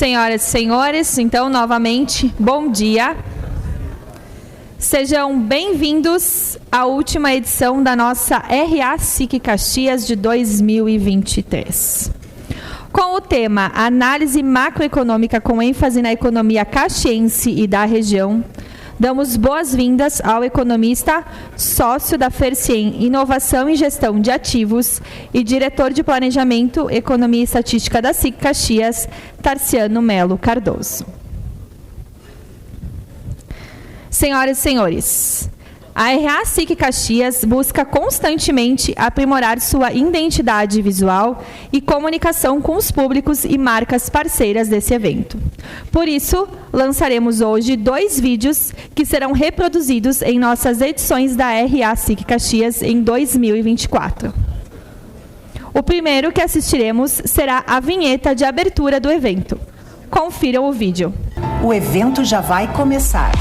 Senhoras e senhores, então, novamente, bom dia. Sejam bem-vindos à última edição da nossa RA SIC Caxias de 2023. Com o tema Análise Macroeconômica com ênfase na economia caxiense e da região, damos boas-vindas ao economista, sócio da Fercien Inovação e Gestão de Ativos e diretor de Planejamento, Economia e Estatística da SIC Caxias, Tarciano Melo Cardoso. Senhoras e senhores, a RA SIC Caxias busca constantemente aprimorar sua identidade visual e comunicação com os públicos e marcas parceiras desse evento. Por isso, lançaremos hoje 2 vídeos que serão reproduzidos em nossas edições da RA SIC Caxias em 2024. O primeiro que assistiremos será a vinheta de abertura do evento. Confiram o vídeo. O evento já vai começar.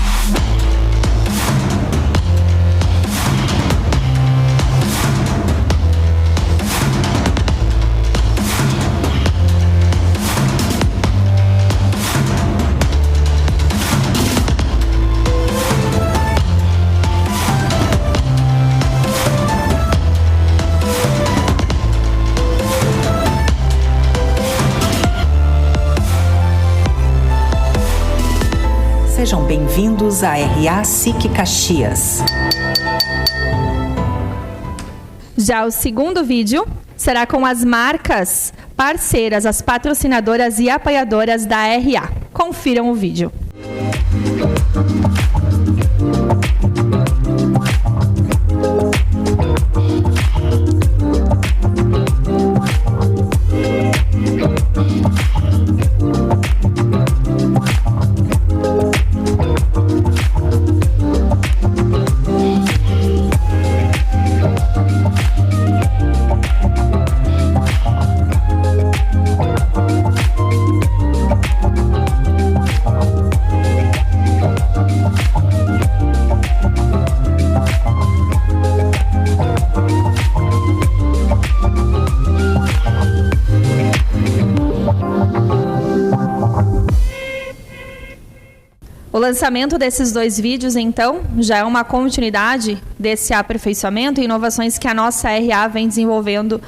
Sejam bem-vindos à RA SIC Caxias. Já o segundo vídeo será com as marcas parceiras, as patrocinadoras e apoiadoras da RA. Confiram o vídeo. O lançamento desses 2 vídeos, então, já é uma continuidade desse aperfeiçoamento e inovações que a nossa RA vem desenvolvendo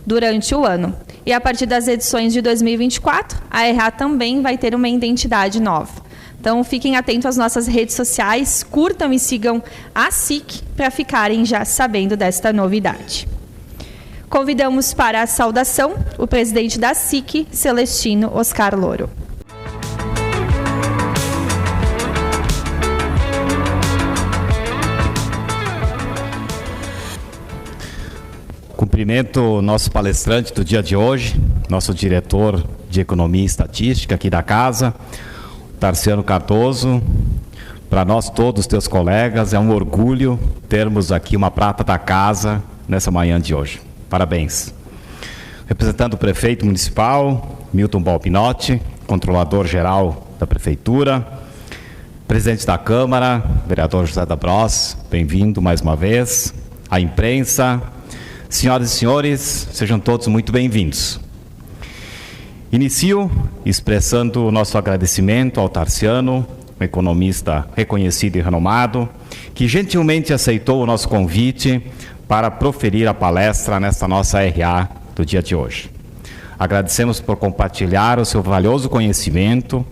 durante o ano. E a partir das edições de 2024, a RA também vai ter uma identidade nova. Então, fiquem atentos às nossas redes sociais, curtam e sigam a SIC para ficarem já sabendo desta novidade. Convidamos para a saudação o presidente da SIC, Celestino Oscar Louro. Cumprimento o nosso palestrante do dia de hoje, nosso diretor de Economia e Estatística aqui da casa, Tarciano Cardoso. Para nós todos, teus colegas, é um orgulho termos aqui uma prata da casa nessa manhã de hoje. Parabéns. Representando o prefeito municipal, Milton Balpinotti, controlador-geral da prefeitura, presidente da Câmara, vereador José da Bros, bem-vindo mais uma vez, a imprensa. Senhoras e senhores, sejam todos muito bem-vindos. Inicio expressando o nosso agradecimento ao Tarciano, um economista reconhecido e renomado, que gentilmente aceitou o nosso convite para proferir a palestra nesta nossa RA do dia de hoje. Agradecemos por compartilhar o seu valioso conhecimento,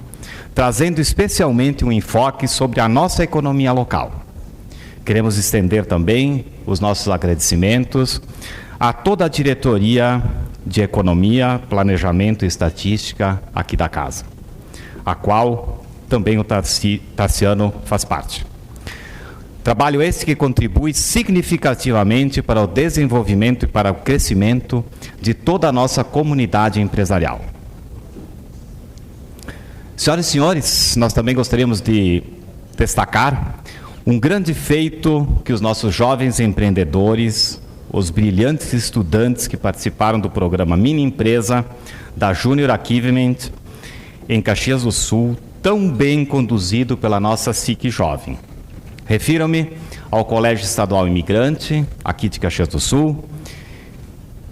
trazendo especialmente um enfoque sobre a nossa economia local. Queremos estender também os nossos agradecimentos a toda a diretoria de Economia, Planejamento e Estatística aqui da casa, a qual também o Tarciano faz parte. Trabalho esse que contribui significativamente para o desenvolvimento e para o crescimento de toda a nossa comunidade empresarial. Senhoras e senhores, nós também gostaríamos de destacar um grande feito que os nossos jovens empreendedores, os brilhantes estudantes que participaram do programa Mini Empresa da Junior Achievement em Caxias do Sul, tão bem conduzido pela nossa SIC Jovem. Refiro-me ao Colégio Estadual Imigrante, aqui de Caxias do Sul,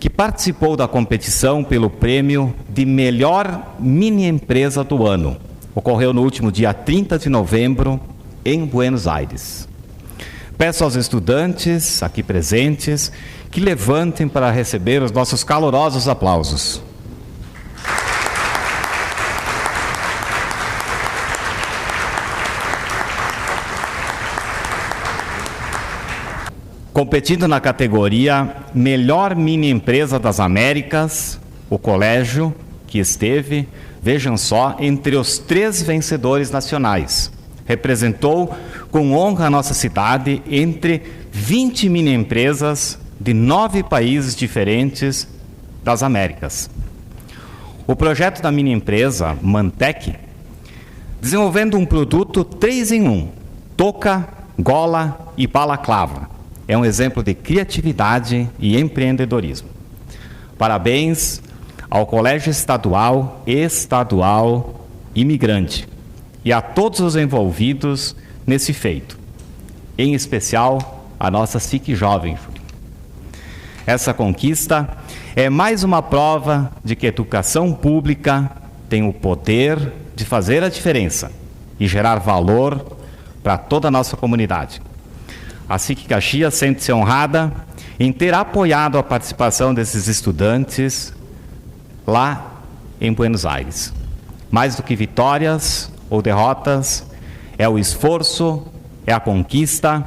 que participou da competição pelo prêmio de melhor mini empresa do ano. Ocorreu no último dia 30 de novembro, em Buenos Aires. Peço aos estudantes aqui presentes que levantem para receber os nossos calorosos aplausos. Competindo na categoria Melhor Mini Empresa das Américas, o colégio que esteve, vejam só, entre os 3 vencedores nacionais. Representou com honra a nossa cidade entre 20 mini empresas de 9 países diferentes das Américas. O projeto da mini empresa Mantec, desenvolvendo um produto 3 em 1, touca, gola e balaclava. É um exemplo de criatividade e empreendedorismo. Parabéns ao Colégio Estadual Imigrante e a todos os envolvidos nesse feito, em especial a nossa SIC Jovem. Essa conquista é mais uma prova de que a educação pública tem o poder de fazer a diferença e gerar valor para toda a nossa comunidade. A SIC Caxias sente-se honrada em ter apoiado a participação desses estudantes lá em Buenos Aires. Mais do que vitórias ou derrotas, é o esforço, é a conquista,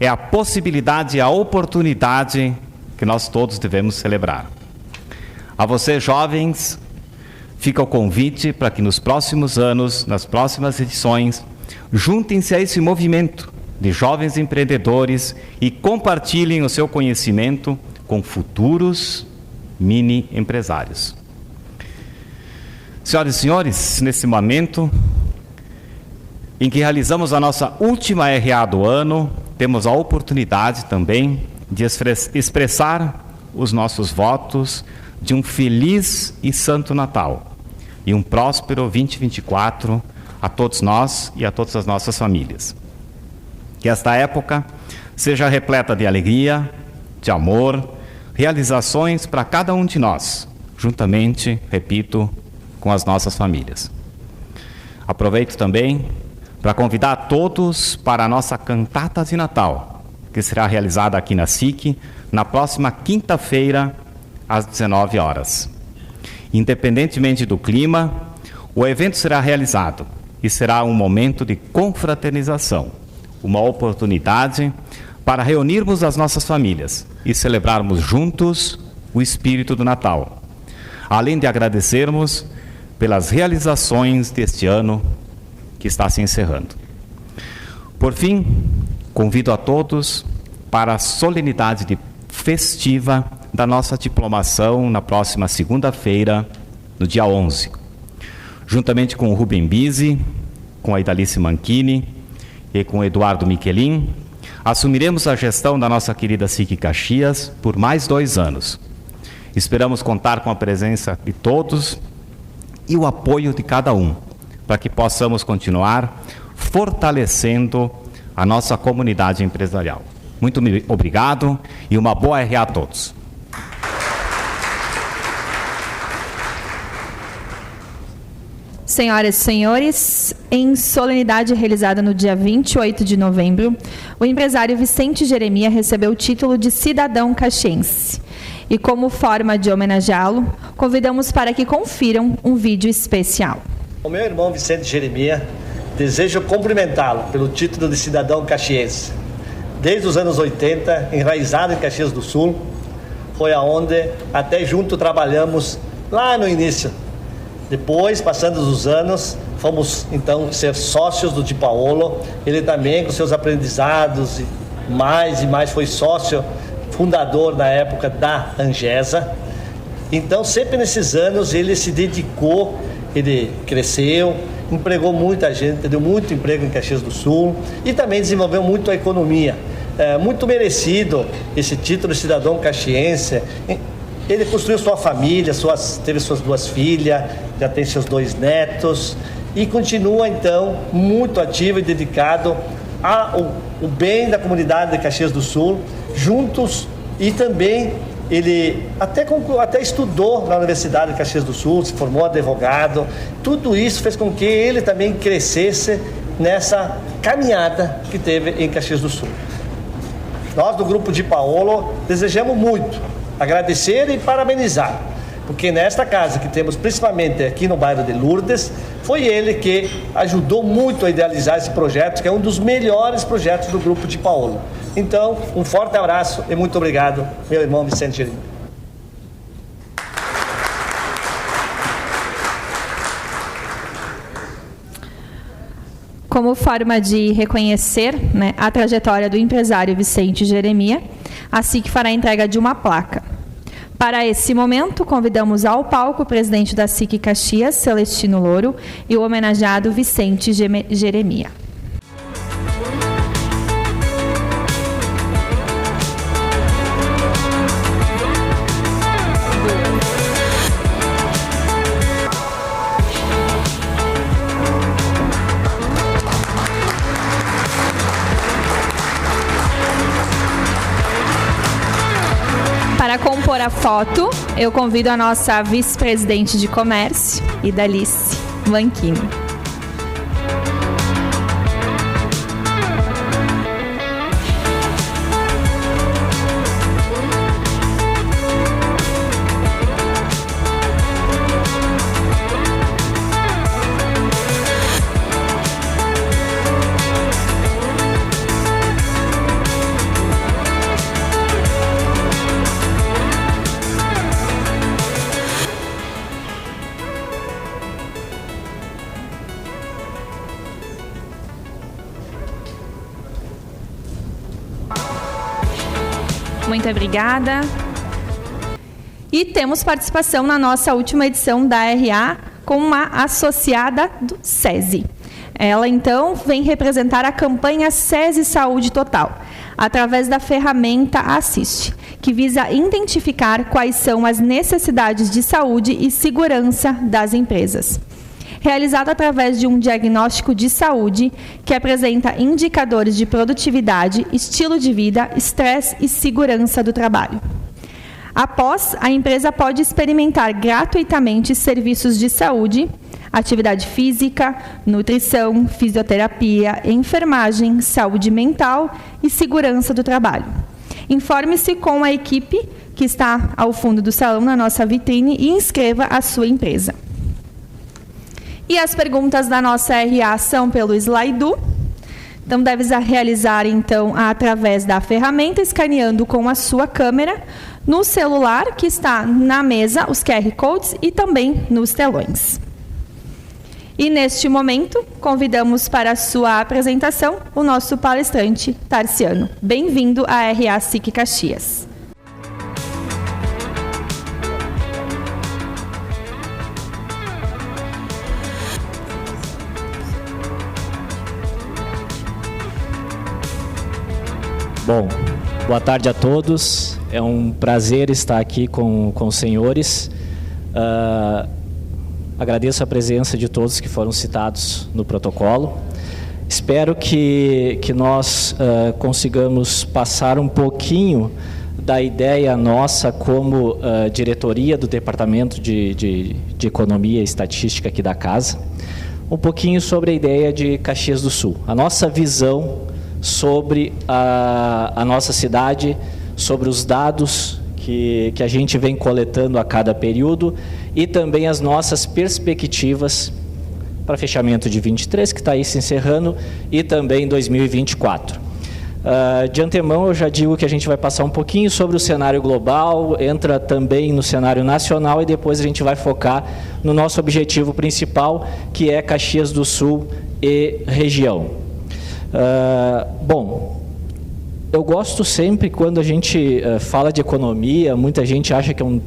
é a possibilidade e a oportunidade que nós todos devemos celebrar. A vocês, jovens, fica o convite para que nos próximos anos, nas próximas edições, juntem-se a esse movimento de jovens empreendedores e compartilhem o seu conhecimento com futuros mini empresários. Senhoras e senhores, nesse momento em que realizamos a nossa última RA do ano, temos a oportunidade também de expressar os nossos votos de um feliz e santo Natal e um próspero 2024 a todos nós e a todas as nossas famílias. Que esta época seja repleta de alegria, de amor, realizações para cada um de nós, juntamente, repito, com as nossas famílias. Aproveito também para convidar a todos para a nossa cantata de Natal, que será realizada aqui na SIC, na próxima quinta-feira, às 19 horas. Independentemente do clima, o evento será realizado e será um momento de confraternização, uma oportunidade para reunirmos as nossas famílias e celebrarmos juntos o espírito do Natal, além de agradecermos pelas realizações deste ano que está se encerrando. Por fim, convido a todos para a solenidade festiva da nossa diplomação na próxima segunda-feira, no dia 11. Juntamente com o Rubem Bise, com a Idalice Manchini e com o Eduardo Michelin, assumiremos a gestão da nossa querida SIC Caxias por mais 2 anos. Esperamos contar com a presença de todos e o apoio de cada um, para que possamos continuar fortalecendo a nossa comunidade empresarial. Muito obrigado e uma boa RA a todos. Senhoras e senhores, em solenidade realizada no dia 28 de novembro, o empresário Vicente Jeremia recebeu o título de cidadão caxiense. E como forma de homenageá-lo, convidamos para que confiram um vídeo especial. O meu irmão Vicente Jeremia, desejo cumprimentá-lo pelo título de cidadão caxiense. Desde os anos 80, enraizado em Caxias do Sul, foi aonde até junto trabalhamos lá no início. Depois, passando os anos, fomos então ser sócios do Di Paolo. Ele também, com seus aprendizados e mais foi sócio fundador na época da Angesa. Então, sempre nesses anos, ele se dedicou, ele cresceu, empregou muita gente, deu muito emprego em Caxias do Sul e também desenvolveu muito a economia. Muito merecido esse título de cidadão caxiense. Ele construiu sua família, teve suas 2 filhas, já tem seus 2 netos e continua então muito ativo e dedicado ao bem da comunidade de Caxias do Sul, juntos e também Ele até estudou na Universidade de Caxias do Sul, se formou advogado. Tudo isso fez com que ele também crescesse nessa caminhada que teve em Caxias do Sul. Nós, do Grupo Di Paolo, desejamos muito agradecer e parabenizar, porque nesta casa que temos, principalmente aqui no bairro de Lourdes, foi ele que ajudou muito a idealizar esse projeto, que é um dos melhores projetos do Grupo Di Paolo. Então, um forte abraço e muito obrigado, meu irmão Vicente Jeremia. Como forma de reconhecer, né, a trajetória do empresário Vicente Jeremia, a SIC fará a entrega de uma placa. Para esse momento, convidamos ao palco o presidente da SIC Caxias, Celestino Louro, e o homenageado Vicente Jeremia. Para compor a foto, eu convido a nossa vice-presidente de comércio, Idalice Vanchini. Muito obrigada. E temos participação na nossa última edição da RA com uma associada do SESI. Ela, então, vem representar a campanha SESI Saúde Total, através da ferramenta Assiste, que visa identificar quais são as necessidades de saúde e segurança das empresas. Realizado através de um diagnóstico de saúde que apresenta indicadores de produtividade, estilo de vida, estresse e segurança do trabalho. Após, a empresa pode experimentar gratuitamente serviços de saúde, atividade física, nutrição, fisioterapia, enfermagem, saúde mental e segurança do trabalho. Informe-se com a equipe que está ao fundo do salão na nossa vitrine e inscreva a sua empresa. E as perguntas da nossa RA são pelo Slido. Então, deve realizar, então, através da ferramenta, escaneando com a sua câmera, no celular, que está na mesa, os QR Codes e também nos telões. E, neste momento, convidamos para a sua apresentação o nosso palestrante, Tarciano. Bem-vindo à RA SIC Caxias. Bom, boa tarde a todos. É um prazer estar aqui com os senhores. Agradeço a presença de todos que foram citados no protocolo. Espero que nós consigamos passar um pouquinho da ideia nossa como diretoria do Departamento de Economia e Estatística aqui da casa, um pouquinho sobre a ideia de Caxias do Sul, a nossa visão sobre a nossa cidade, sobre os dados que a gente vem coletando a cada período e também as nossas perspectivas para fechamento de 23, que está aí se encerrando, e também 2024. De antemão, eu já digo que a gente vai passar um pouquinho sobre o cenário global, entra também no cenário nacional e depois a gente vai focar no nosso objetivo principal, que é Caxias do Sul e região. Bom, eu gosto sempre quando a gente fala de economia, muita gente acha que é um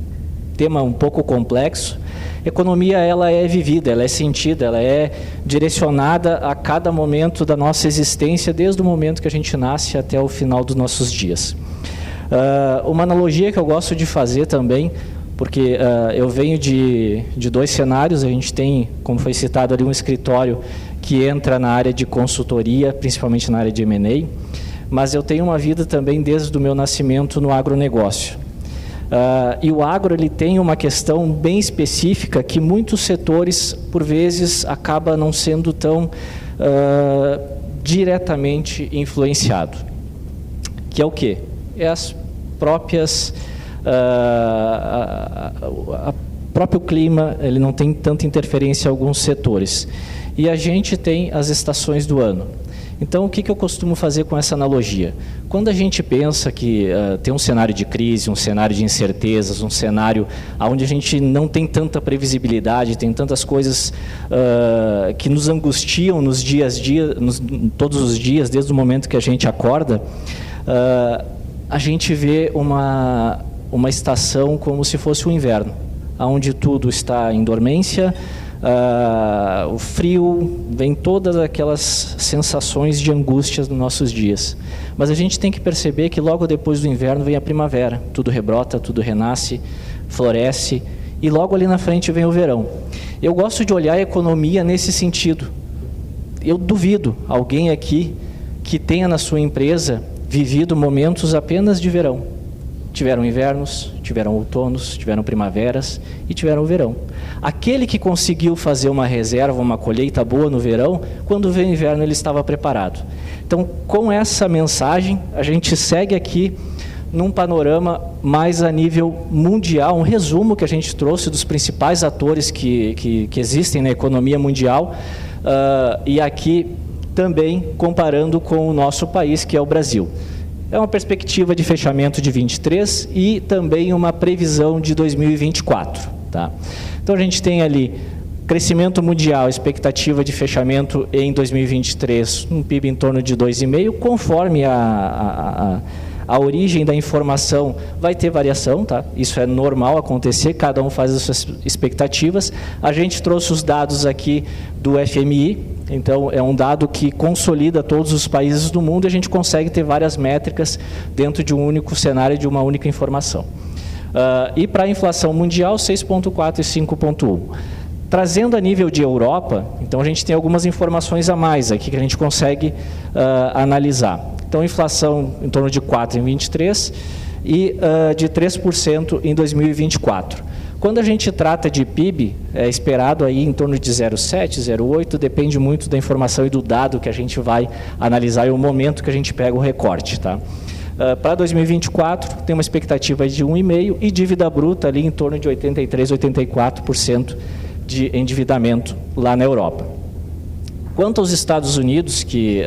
tema um pouco complexo. Economia, ela é vivida, ela é sentida, ela é direcionada a cada momento da nossa existência, desde o momento que a gente nasce até o final dos nossos dias. Uma analogia que eu gosto de fazer também, porque eu venho de dois cenários, a gente tem, como foi citado ali, um escritório que entra na área de consultoria, principalmente na área de M&A, mas eu tenho uma vida também desde o meu nascimento no agronegócio. E o agro ele tem uma questão bem específica que muitos setores, por vezes, acaba não sendo tão diretamente influenciado. Que é o quê? É as próprias... o próprio clima, ele não tem tanta interferência em alguns setores. E a gente tem as estações do ano. Então, o que eu costumo fazer com essa analogia? Quando a gente pensa que tem um cenário de crise, um cenário de incertezas, um cenário onde a gente não tem tanta previsibilidade, tem tantas coisas que nos angustiam nos todos os dias, desde o momento que a gente acorda, a gente vê uma estação como se fosse o inverno, onde tudo está em dormência, o frio, vem todas aquelas sensações de angústia nos nossos dias. Mas a gente tem que perceber que logo depois do inverno vem a primavera, tudo rebrota, tudo renasce, floresce, e logo ali na frente vem o verão. Eu gosto de olhar a economia nesse sentido. Eu duvido alguém aqui que tenha na sua empresa vivido momentos apenas de verão. Tiveram invernos, tiveram outonos, tiveram primaveras e tiveram o verão. Aquele que conseguiu fazer uma reserva, uma colheita boa no verão, quando veio o inverno ele estava preparado. Então, com essa mensagem, a gente segue aqui num panorama mais a nível mundial, um resumo que a gente trouxe dos principais atores que existem na economia mundial, e aqui também comparando com o nosso país, que é o Brasil. É uma perspectiva de fechamento de 23 e também uma previsão de 2024. Tá? Então, a gente tem ali crescimento mundial, expectativa de fechamento em 2023, um PIB em torno de 2,5%, conforme a origem da informação vai ter variação, tá? Isso é normal acontecer, cada um faz as suas expectativas. A gente trouxe os dados aqui do FMI, então é um dado que consolida todos os países do mundo e a gente consegue ter várias métricas dentro de um único cenário, de uma única informação. E para a inflação mundial, 6,4 e 5,1. Trazendo a nível de Europa, então a gente tem algumas informações a mais aqui que a gente consegue analisar. Então, inflação em torno de 4% em 23 e de 3% em 2024. Quando a gente trata de PIB, é esperado aí em torno de 0,7, 0,8, depende muito da informação e do dado que a gente vai analisar e o momento que a gente pega o recorte. Tá? Para 2024, tem uma expectativa de 1,5% e dívida bruta ali em torno de 83, 84% de endividamento lá na Europa. Quanto aos Estados Unidos, que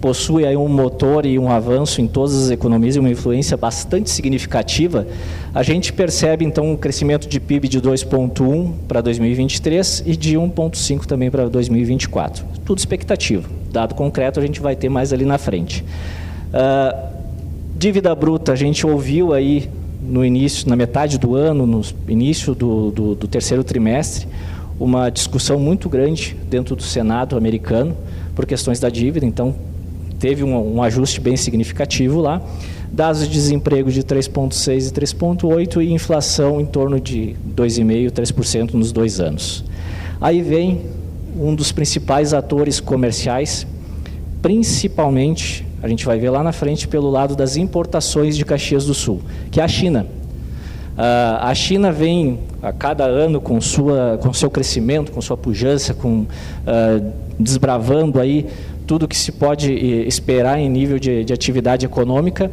possui aí um motor e um avanço em todas as economias e uma influência bastante significativa, a gente percebe então um crescimento de PIB de 2,1 para 2023 e de 1,5 também para 2024. Tudo expectativa. Dado concreto a gente vai ter mais ali na frente. Dívida bruta, a gente ouviu aí no início, na metade do ano, no início do terceiro trimestre, uma discussão muito grande dentro do Senado americano por questões da dívida, então teve um ajuste bem significativo lá, dados de desemprego de 3,6% e 3,8% e inflação em torno de 2,5%, 3% nos 2 anos. Aí vem um dos principais atores comerciais, principalmente, a gente vai ver lá na frente, pelo lado das importações de Caxias do Sul, que é a China. A China vem a cada ano com seu crescimento, com sua pujança, desbravando aí tudo que se pode esperar em nível de atividade econômica.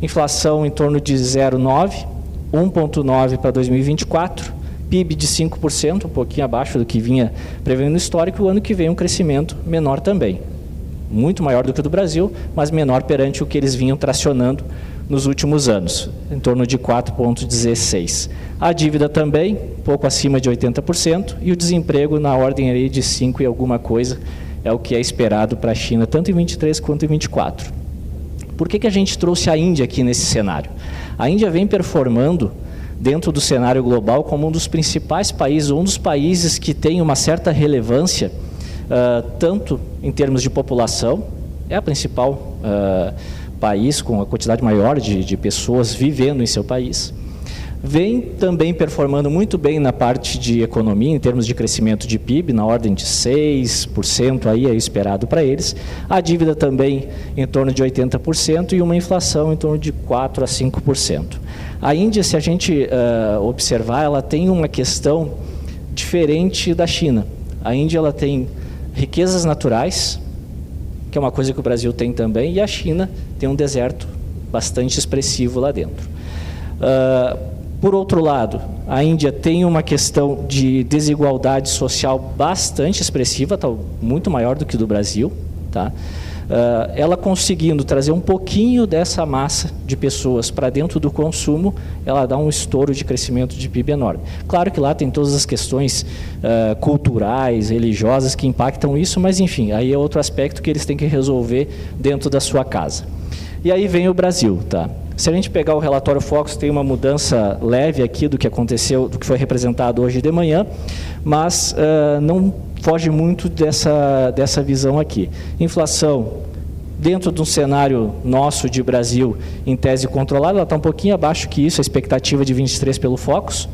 Inflação em torno de 0,9%, 1,9% para 2024, PIB de 5%, um pouquinho abaixo do que vinha prevendo no histórico, e o ano que vem um crescimento menor também. Muito maior do que o do Brasil, mas menor perante o que eles vinham tracionando nos últimos anos, em torno de 4,16%. A dívida também, pouco acima de 80%, e o desemprego na ordem aí de 5 e alguma coisa, é o que é esperado para a China, tanto em 23 quanto em 24. Por que a gente trouxe a Índia aqui nesse cenário? A Índia vem performando dentro do cenário global como um dos principais países, um dos países que tem uma certa relevância, tanto em termos de população, é o principal país com a quantidade maior de pessoas vivendo em seu país. Vem também performando muito bem na parte de economia, em termos de crescimento de PIB, na ordem de 6%, aí é esperado para eles. A dívida também em torno de 80% e uma inflação em torno de 4% a 5%. A Índia, se a gente observar, ela tem uma questão diferente da China. A Índia ela tem riquezas naturais, que é uma coisa que o Brasil tem também, e a China tem um deserto bastante expressivo lá dentro. Por outro lado, a Índia tem uma questão de desigualdade social bastante expressiva, tá, muito maior do que do Brasil. Tá? Ela conseguindo trazer um pouquinho dessa massa de pessoas para dentro do consumo, ela dá um estouro de crescimento de PIB enorme. Claro que lá tem todas as questões culturais, religiosas que impactam isso, mas enfim, aí é outro aspecto que eles têm que resolver dentro da sua casa. E aí vem o Brasil. Tá? Se a gente pegar o relatório Focus, tem uma mudança leve aqui do que aconteceu, do que foi representado hoje de manhã, mas não foge muito dessa visão aqui. Inflação, dentro de um cenário nosso de Brasil, em tese controlada, ela está um pouquinho abaixo que isso, a expectativa de 23 pelo Focus.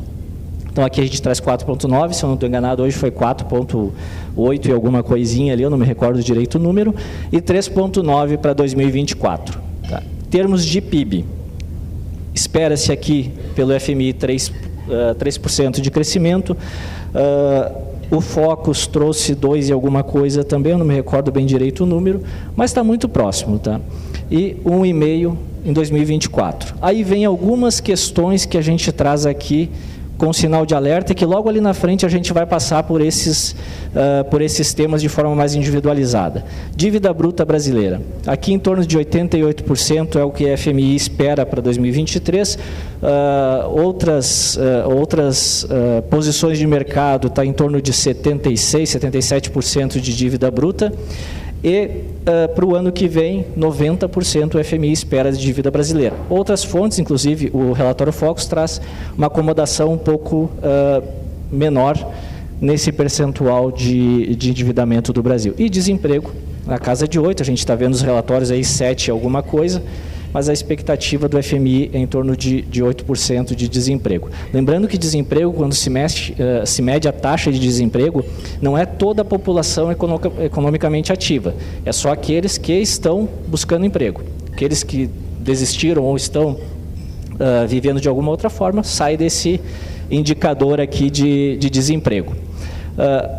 Então aqui a gente traz 4,9, se eu não estou enganado, hoje foi 4,8 e alguma coisinha ali, eu não me recordo direito o número, e 3,9 para 2024. Tá? Em termos de PIB, espera-se aqui pelo FMI 3% de crescimento, o Focus trouxe 2 e alguma coisa também, eu não me recordo bem direito o número, mas está muito próximo. Tá? E 1,5 em 2024. Aí vem algumas questões que a gente traz aqui com sinal de alerta, e que logo ali na frente a gente vai passar por esses temas de forma mais individualizada. Dívida bruta brasileira. Aqui em torno de 88% é o que a FMI espera para 2023. Outras posições de mercado está em torno de 76%, 77% de dívida bruta. E para o ano que vem, 90% o FMI espera de dívida brasileira. Outras fontes, inclusive o relatório Focus, traz uma acomodação um pouco menor nesse percentual de endividamento do Brasil. E desemprego, na casa de 8%, a gente está vendo os relatórios aí 7% alguma coisa, mas a expectativa do FMI é em torno de 8% de desemprego. Lembrando que desemprego, quando se mede a taxa de desemprego, não é toda a população economicamente ativa, é só aqueles que estão buscando emprego. Aqueles que desistiram ou estão vivendo de alguma outra forma, sai desse indicador aqui de desemprego.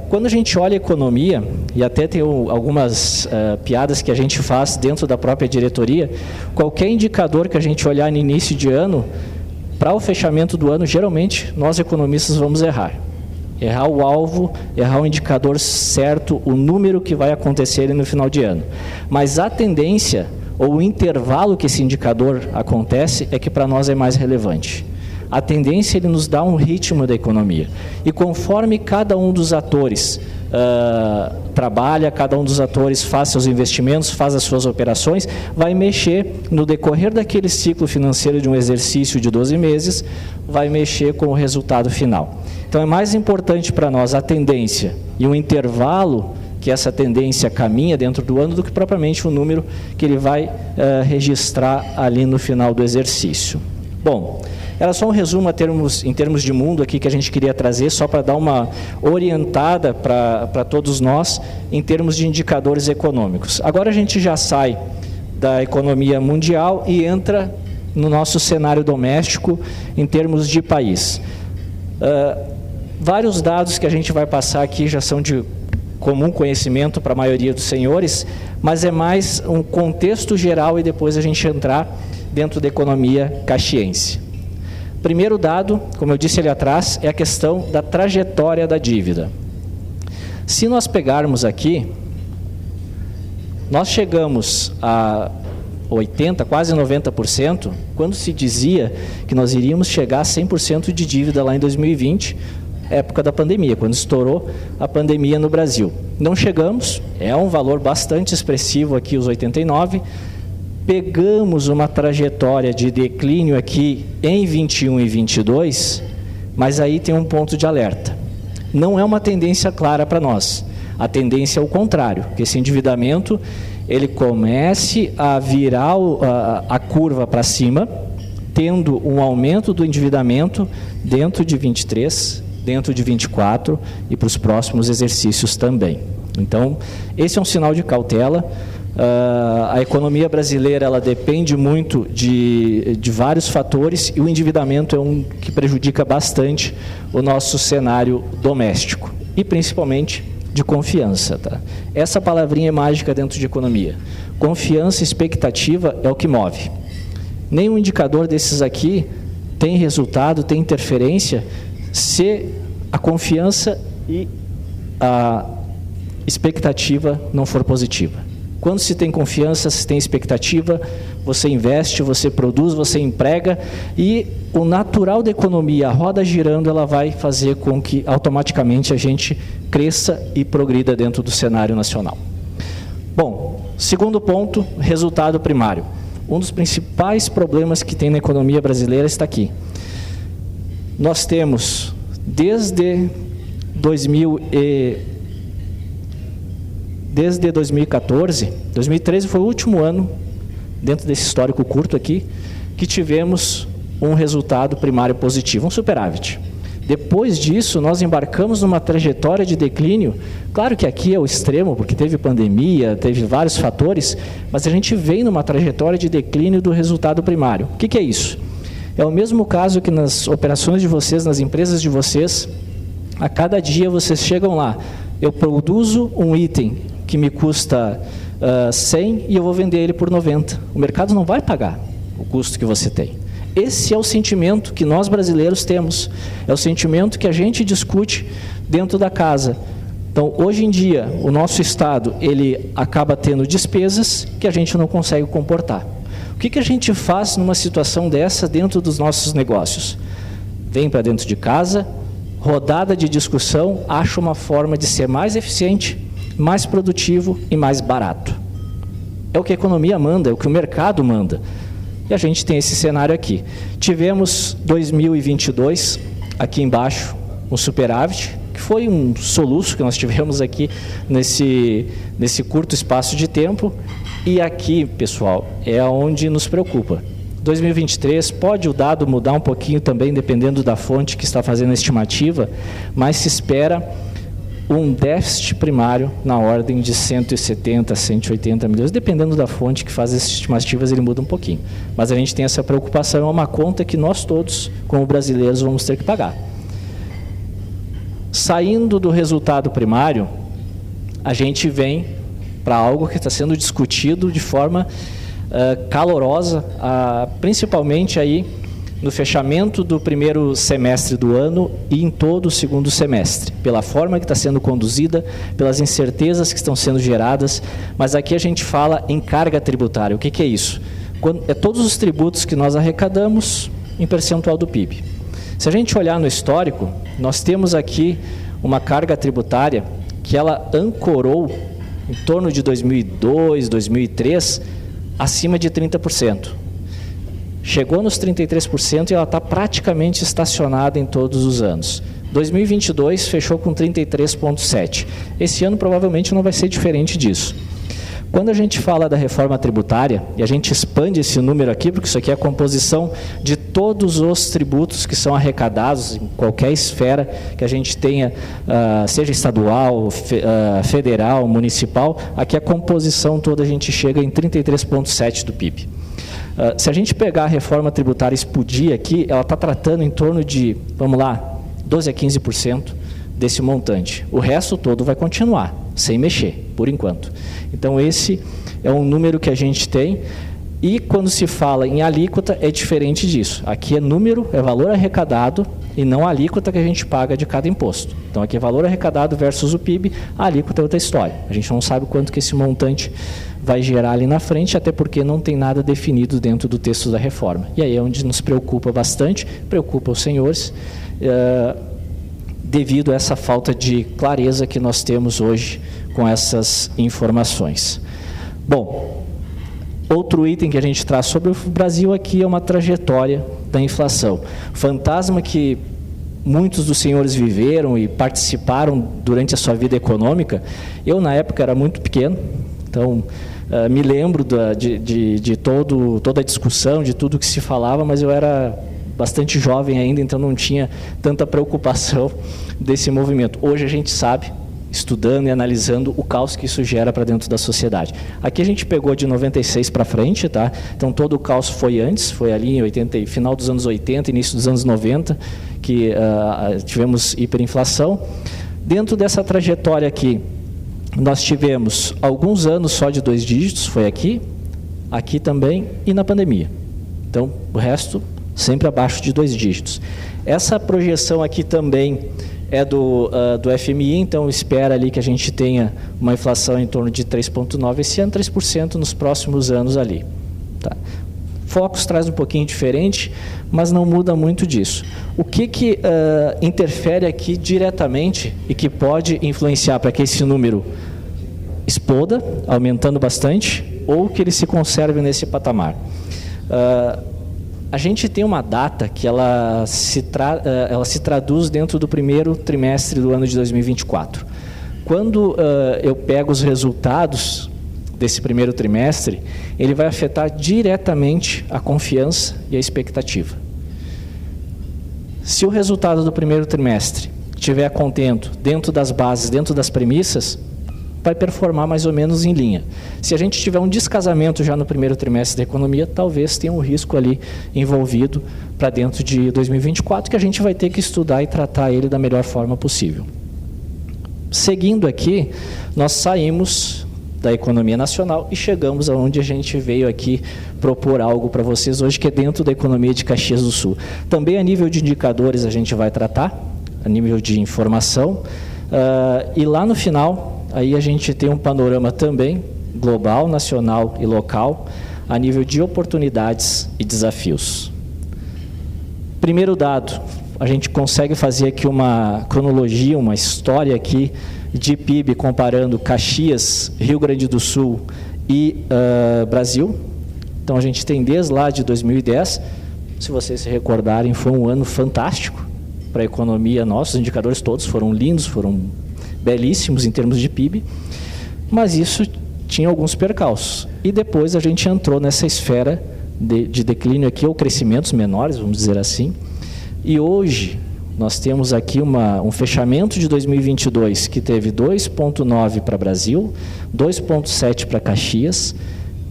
Quando a gente olha a economia, e até tem algumas piadas que a gente faz dentro da própria diretoria, qualquer indicador que a gente olhar no início de ano, para o fechamento do ano, geralmente nós economistas vamos errar. Errar o alvo, errar o indicador certo, o número que vai acontecer no final de ano. Mas a tendência, ou o intervalo que esse indicador acontece, é que para nós é mais relevante. A tendência, ele nos dá um ritmo da economia. E conforme cada um dos atores trabalha, cada um dos atores faz seus investimentos, faz as suas operações, vai mexer no decorrer daquele ciclo financeiro de um exercício de 12 meses, vai mexer com o resultado final. Então é mais importante para nós a tendência e o intervalo que essa tendência caminha dentro do ano do que propriamente o número que ele vai registrar ali no final do exercício. Bom, era só um resumo em termos de mundo aqui que a gente queria trazer, só para dar uma orientada para todos nós em termos de indicadores econômicos. Agora a gente já sai da economia mundial e entra no nosso cenário doméstico em termos de país. Vários dados que a gente vai passar aqui já são de comum conhecimento para a maioria dos senhores, mas é mais um contexto geral e depois a gente entrar dentro da economia caxiense. Primeiro dado, como eu disse ali atrás, é a questão da trajetória da dívida. Se nós pegarmos aqui, nós chegamos a 80%, quase 90%, quando se dizia que nós iríamos chegar a 100% de dívida lá em 2020, época da pandemia, quando estourou a pandemia no Brasil. Não chegamos, é um valor bastante expressivo aqui, os 89%, pegamos uma trajetória de declínio aqui em 21 e 22, mas aí tem um ponto de alerta. Não é uma tendência clara para nós. A tendência é o contrário, que esse endividamento ele comece a virar a curva para cima, tendo um aumento do endividamento dentro de 23, dentro de 24 e para os próximos exercícios também. Então, esse é um sinal de cautela. A economia brasileira ela depende muito de vários fatores e o endividamento é um que prejudica bastante o nosso cenário doméstico e principalmente de confiança. Tá? Essa palavrinha é mágica dentro de economia. Confiança e expectativa é o que move. Nenhum indicador desses aqui tem resultado, tem interferência, se a confiança e a expectativa não for positiva. Quando se tem confiança, se tem expectativa, você investe, você produz, você emprega e o natural da economia, a roda girando, ela vai fazer com que automaticamente a gente cresça e progrida dentro do cenário nacional. Bom, segundo ponto, resultado primário. Um dos principais problemas que tem na economia brasileira está aqui. Nós temos, desde 2014, 2013 foi o último ano, dentro desse histórico curto aqui, que tivemos um resultado primário positivo, um superávit. Depois disso, nós embarcamos numa trajetória de declínio. Claro que aqui é o extremo, porque teve pandemia, teve vários fatores, mas a gente vem numa trajetória de declínio do resultado primário. O que é isso? É o mesmo caso que nas operações de vocês, nas empresas de vocês, a cada dia vocês chegam lá, eu produzo um item que me custa 100 e eu vou vender ele por 90. O mercado não vai pagar o custo que você tem. Esse é o sentimento que nós brasileiros temos, é o sentimento que a gente discute dentro da casa. Então, hoje em dia, o nosso Estado, ele acaba tendo despesas que a gente não consegue comportar. O que a gente faz numa situação dessa dentro dos nossos negócios? Vem para dentro de casa, rodada de discussão, acha uma forma de ser mais eficiente, mais produtivo e mais barato. É o que a economia manda, é o que o mercado manda. E a gente tem esse cenário aqui. Tivemos 2022, aqui embaixo, um superávit, que foi um soluço que nós tivemos aqui nesse curto espaço de tempo. E aqui, pessoal, é onde nos preocupa. 2023, pode o dado mudar um pouquinho também, dependendo da fonte que está fazendo a estimativa, mas se espera um déficit primário na ordem de 170, 180 milhões, dependendo da fonte que faz as estimativas, ele muda um pouquinho. Mas a gente tem essa preocupação, é uma conta que nós todos, como brasileiros, vamos ter que pagar. Saindo do resultado primário, a gente vem para algo que está sendo discutido de forma calorosa, principalmente aí no fechamento do primeiro semestre do ano e em todo o segundo semestre, pela forma que está sendo conduzida, pelas incertezas que estão sendo geradas, mas aqui a gente fala em carga tributária. O que é isso? É todos os tributos que nós arrecadamos em percentual do PIB. Se a gente olhar no histórico, nós temos aqui uma carga tributária que ela ancorou em torno de 2002, 2003, acima de 30%. Chegou nos 33% e ela está praticamente estacionada em todos os anos. 2022 fechou com 33,7%. Esse ano provavelmente não vai ser diferente disso. Quando a gente fala da reforma tributária, e a gente expande esse número aqui, porque isso aqui é a composição de todos os tributos que são arrecadados em qualquer esfera que a gente tenha, seja estadual, federal, municipal, aqui a composição toda a gente chega em 33,7% do PIB. Se a gente pegar a reforma tributária e explodir aqui, ela está tratando em torno de, vamos lá, 12% a 15% desse montante. O resto todo vai continuar, sem mexer, por enquanto. Então, esse é um número que a gente tem. E quando se fala em alíquota, é diferente disso. Aqui é número, é valor arrecadado e não a alíquota que a gente paga de cada imposto. Então, aqui é valor arrecadado versus o PIB, a alíquota é outra história. A gente não sabe quanto que esse montante vai gerar ali na frente, até porque não tem nada definido dentro do texto da reforma. E aí é onde nos preocupa bastante, preocupa os senhores, devido a essa falta de clareza que nós temos hoje com essas informações. Bom, outro item que a gente traz sobre o Brasil aqui é uma trajetória da inflação. Fantasma que muitos dos senhores viveram e participaram durante a sua vida econômica. Eu, na época, era muito pequeno, então me lembro de toda a discussão, de tudo que se falava, mas eu era bastante jovem ainda, então não tinha tanta preocupação desse movimento. Hoje a gente sabe, estudando e analisando o caos que isso gera para dentro da sociedade. Aqui a gente pegou de 96 para frente, tá? Então todo o caos foi antes, foi ali em final dos anos 80, início dos anos 90, que tivemos hiperinflação. Dentro dessa trajetória aqui, nós tivemos alguns anos só de 2 dígitos, foi aqui também e na pandemia. Então, o resto sempre abaixo de 2 dígitos. Essa projeção aqui também é do FMI, então espera ali que a gente tenha uma inflação em torno de 3,9% esse ano, 3% nos próximos anos ali. Tá. Focus traz um pouquinho diferente, mas não muda muito disso. O que interfere aqui diretamente e que pode influenciar para que esse número exploda, aumentando bastante, ou que ele se conserve nesse patamar? A gente tem uma data que ela se traduz dentro do primeiro trimestre do ano de 2024. Quando eu pego os resultados desse primeiro trimestre, ele vai afetar diretamente a confiança e a expectativa. Se o resultado do primeiro trimestre estiver contento, dentro das bases, dentro das premissas, vai performar mais ou menos em linha. Se a gente tiver um descasamento já no primeiro trimestre da economia, talvez tenha um risco ali envolvido para dentro de 2024, que a gente vai ter que estudar e tratar ele da melhor forma possível. Seguindo aqui, nós saímos da economia nacional e chegamos aonde a gente veio aqui propor algo para vocês hoje, que é dentro da economia de Caxias do Sul. Também a nível de indicadores a gente vai tratar, a nível de informação, e lá no final aí a gente tem um panorama também global, nacional e local, a nível de oportunidades e desafios. Primeiro dado, a gente consegue fazer aqui uma cronologia, uma história aqui de PIB comparando Caxias, Rio Grande do Sul e Brasil. Então a gente tem desde lá de 2010, se vocês se recordarem, foi um ano fantástico para a economia nossa, os indicadores todos foram lindos, foram belíssimos em termos de PIB, mas isso tinha alguns percalços. E depois a gente entrou nessa esfera de declínio aqui, ou crescimentos menores, vamos dizer assim. E hoje nós temos aqui um fechamento de 2022 que teve 2,9 para Brasil, 2,7 para Caxias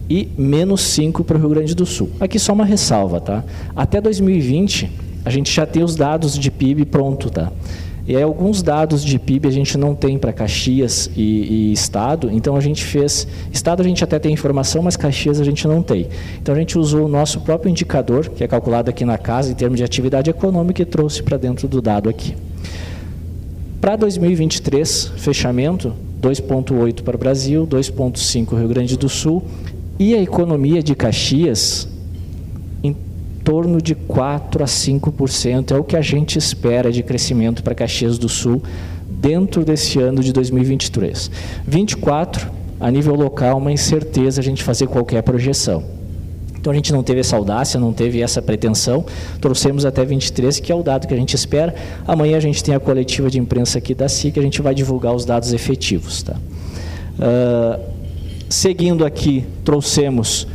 e menos 5 para o Rio Grande do Sul. Aqui só uma ressalva, tá? Até 2020 a gente já tem os dados de PIB pronto, tá? E aí, alguns dados de PIB a gente não tem para Caxias e Estado, então a gente fez... Estado a gente até tem informação, mas Caxias a gente não tem. Então a gente usou o nosso próprio indicador, que é calculado aqui na casa em termos de atividade econômica, e trouxe para dentro do dado aqui. Para 2023, fechamento, 2,8 para o Brasil, 2,5 Rio Grande do Sul, e a economia de Caxias em torno de 4% a 5%, é o que a gente espera de crescimento para Caxias do Sul dentro desse ano de 2023. 24, a nível local, uma incerteza a gente fazer qualquer projeção. Então a gente não teve essa audácia, não teve essa pretensão, trouxemos até 23, que é o dado que a gente espera. Amanhã a gente tem a coletiva de imprensa aqui da SIC, a gente vai divulgar os dados efetivos. Tá? Seguindo aqui, trouxemos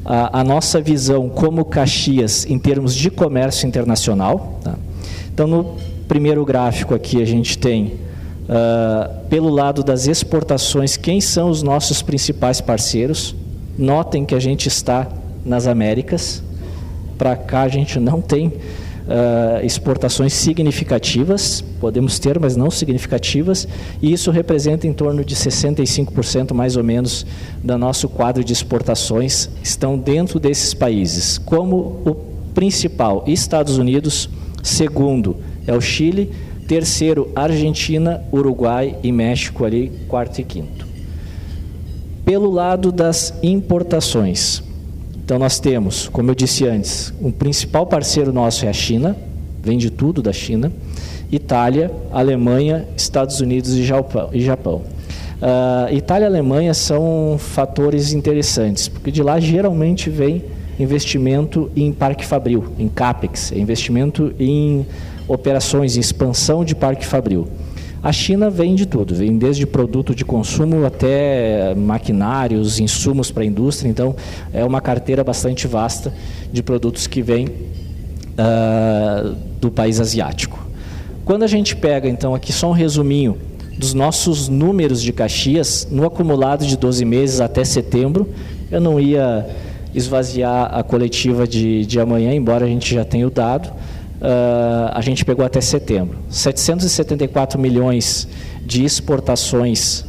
a nossa visão como Caxias em termos de comércio internacional. Tá? Então, no primeiro gráfico aqui, a gente tem, pelo lado das exportações, quem são os nossos principais parceiros. Notem que a gente está nas Américas. Para cá, a gente não tem exportações significativas, podemos ter, mas não significativas, e isso representa em torno de 65% mais ou menos do nosso quadro de exportações estão dentro desses países, como o principal, Estados Unidos, segundo é o Chile, terceiro Argentina, Uruguai e México ali, quarto e quinto. Pelo lado das importações, então nós temos, como eu disse antes, um principal parceiro nosso é a China, vende tudo da China, Itália, Alemanha, Estados Unidos e Japão. Itália e Alemanha são fatores interessantes, porque de lá geralmente vem investimento em parque fabril, em CAPEX, investimento em operações, em expansão de parque fabril. A China vende tudo, vem desde produto de consumo até maquinários, insumos para a indústria, então é uma carteira bastante vasta de produtos que vem do país asiático. Quando a gente pega, então, aqui só um resuminho dos nossos números de Caxias, no acumulado de 12 meses até setembro. Eu não ia esvaziar a coletiva de amanhã, embora a gente já tenha o dado. A gente pegou até setembro. 774 milhões de exportações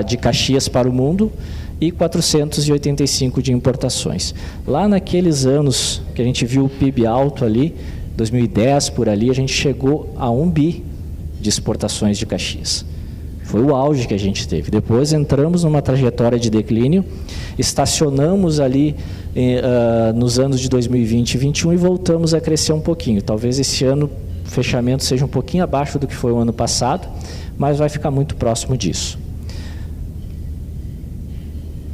de Caxias para o mundo e 485 de importações. Lá naqueles anos que a gente viu o PIB alto ali, 2010 por ali, a gente chegou a 1 bi de exportações de Caxias. Foi o auge que a gente teve. Depois entramos numa trajetória de declínio, estacionamos ali nos anos de 2020 e 2021 e voltamos a crescer um pouquinho. Talvez esse ano o fechamento seja um pouquinho abaixo do que foi o ano passado, mas vai ficar muito próximo disso.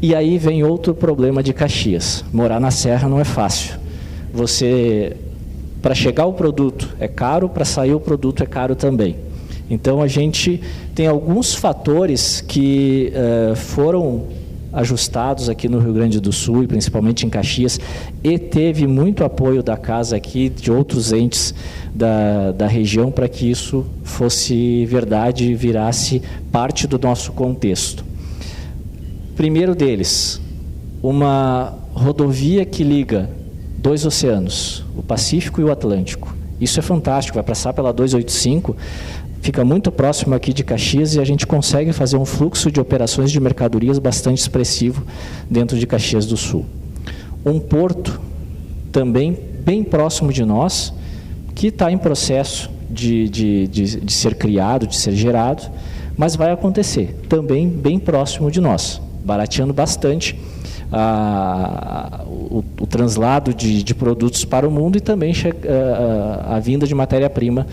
E aí vem outro problema de Caxias. Morar na Serra não é fácil. Para chegar o produto é caro, para sair o produto é caro também. Então a gente tem alguns fatores que foram ajustados aqui no Rio Grande do Sul e principalmente em Caxias, e teve muito apoio da casa aqui, de outros entes da região, para que isso fosse verdade e virasse parte do nosso contexto. Primeiro deles, uma rodovia que liga 2 oceanos, o Pacífico e o Atlântico. Isso é fantástico, vai passar pela 285, fica muito próximo aqui de Caxias e a gente consegue fazer um fluxo de operações de mercadorias bastante expressivo dentro de Caxias do Sul. Um porto também bem próximo de nós, que está em processo de ser criado, de ser gerado, mas vai acontecer, também bem próximo de nós, barateando bastante o translado de produtos para o mundo e também a vinda de matéria-prima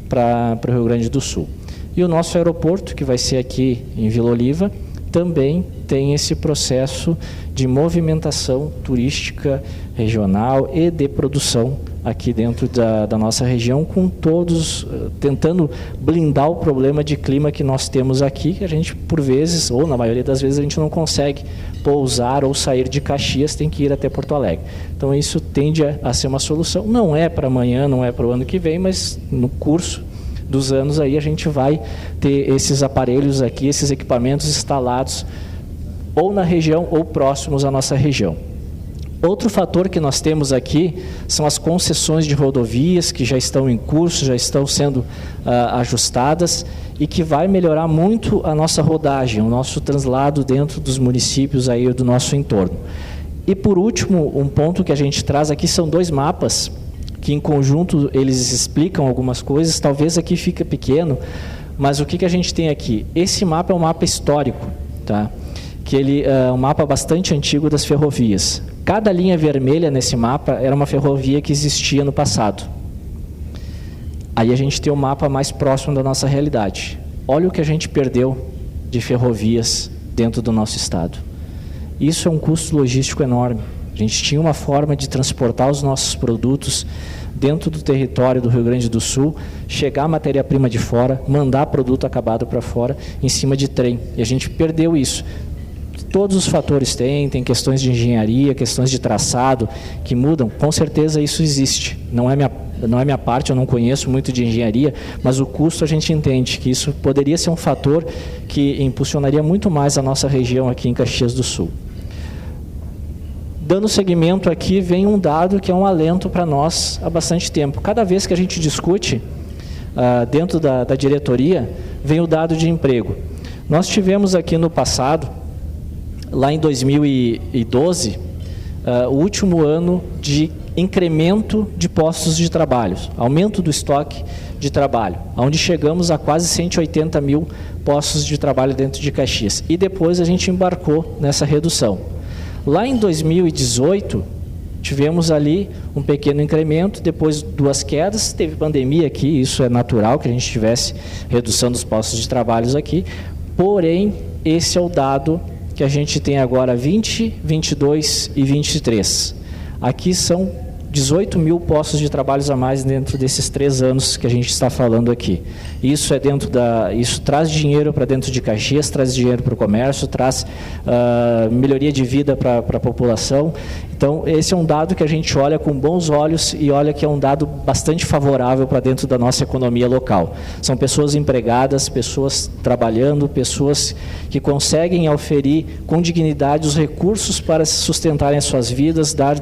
para o Rio Grande do Sul. E o nosso aeroporto, que vai ser aqui em Vila Oliva, também tem esse processo de movimentação turística regional e de produção aqui dentro da nossa região, com todos tentando blindar o problema de clima que nós temos aqui, que a gente, por vezes, ou na maioria das vezes, a gente não consegue pousar ou sair de Caxias, tem que ir até Porto Alegre. Então, isso tende a ser uma solução. Não é para amanhã, não é para o ano que vem, mas no curso dos anos aí a gente vai ter esses aparelhos aqui, esses equipamentos instalados ou na região ou próximos à nossa região. Outro fator que nós temos aqui são as concessões de rodovias que já estão em curso, já estão sendo ajustadas e que vai melhorar muito a nossa rodagem, o nosso translado dentro dos municípios aí do nosso entorno. E por último, um ponto que a gente traz aqui são 2 mapas que em conjunto eles explicam algumas coisas, talvez aqui fica pequeno, mas o que a gente tem aqui? Esse mapa é um mapa histórico, tá? Que ele é um mapa bastante antigo das ferrovias. Cada linha vermelha nesse mapa era uma ferrovia que existia no passado. Aí a gente tem um mapa mais próximo da nossa realidade. Olha o que a gente perdeu de ferrovias dentro do nosso estado. Isso é um custo logístico enorme. A gente tinha uma forma de transportar os nossos produtos dentro do território do Rio Grande do Sul, chegar a matéria-prima de fora, mandar produto acabado para fora em cima de trem. E a gente perdeu isso. Todos os fatores tem questões de engenharia, questões de traçado que mudam. Com certeza isso existe. Não é minha parte, eu não conheço muito de engenharia, mas o custo a gente entende que isso poderia ser um fator que impulsionaria muito mais a nossa região aqui em Caxias do Sul. Dando seguimento aqui, vem um dado que é um alento para nós há bastante tempo. Cada vez que a gente discute dentro da diretoria, vem o dado de emprego. Nós tivemos aqui no passado, lá em 2012, o último ano de incremento de postos de trabalho, aumento do estoque de trabalho, onde chegamos a quase 180 mil postos de trabalho dentro de Caxias. E depois a gente embarcou nessa redução. Lá em 2018, tivemos ali um pequeno incremento, depois 2 quedas, teve pandemia aqui, isso é natural que a gente tivesse redução dos postos de trabalho aqui, porém, esse é o dado que a gente tem agora 20, 22 e 23. Aqui são 18 mil postos de trabalho a mais dentro desses 3 anos que a gente está falando aqui. Isso isso traz dinheiro para dentro de Caxias, traz dinheiro para o comércio, traz melhoria de vida para a população. Então, esse é um dado que a gente olha com bons olhos e olha que é um dado bastante favorável para dentro da nossa economia local. São pessoas empregadas, pessoas trabalhando, pessoas que conseguem oferir com dignidade os recursos para sustentarem as suas vidas, dar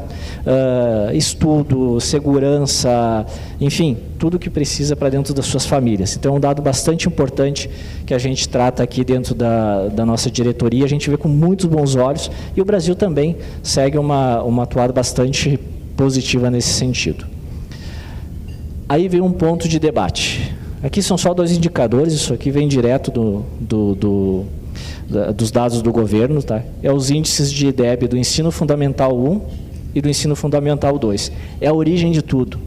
estudo, segurança, enfim, tudo o que precisa para dentro das suas famílias. Então, é um dado bastante importante que a gente trata aqui dentro da nossa diretoria, a gente vê com muitos bons olhos, e o Brasil também segue uma atuada bastante positiva nesse sentido. Aí vem um ponto de debate. Aqui são só 2 indicadores, isso aqui vem direto dos dados do governo, tá? É os índices de IDEB do ensino fundamental 1 e do ensino fundamental 2. É a origem de tudo.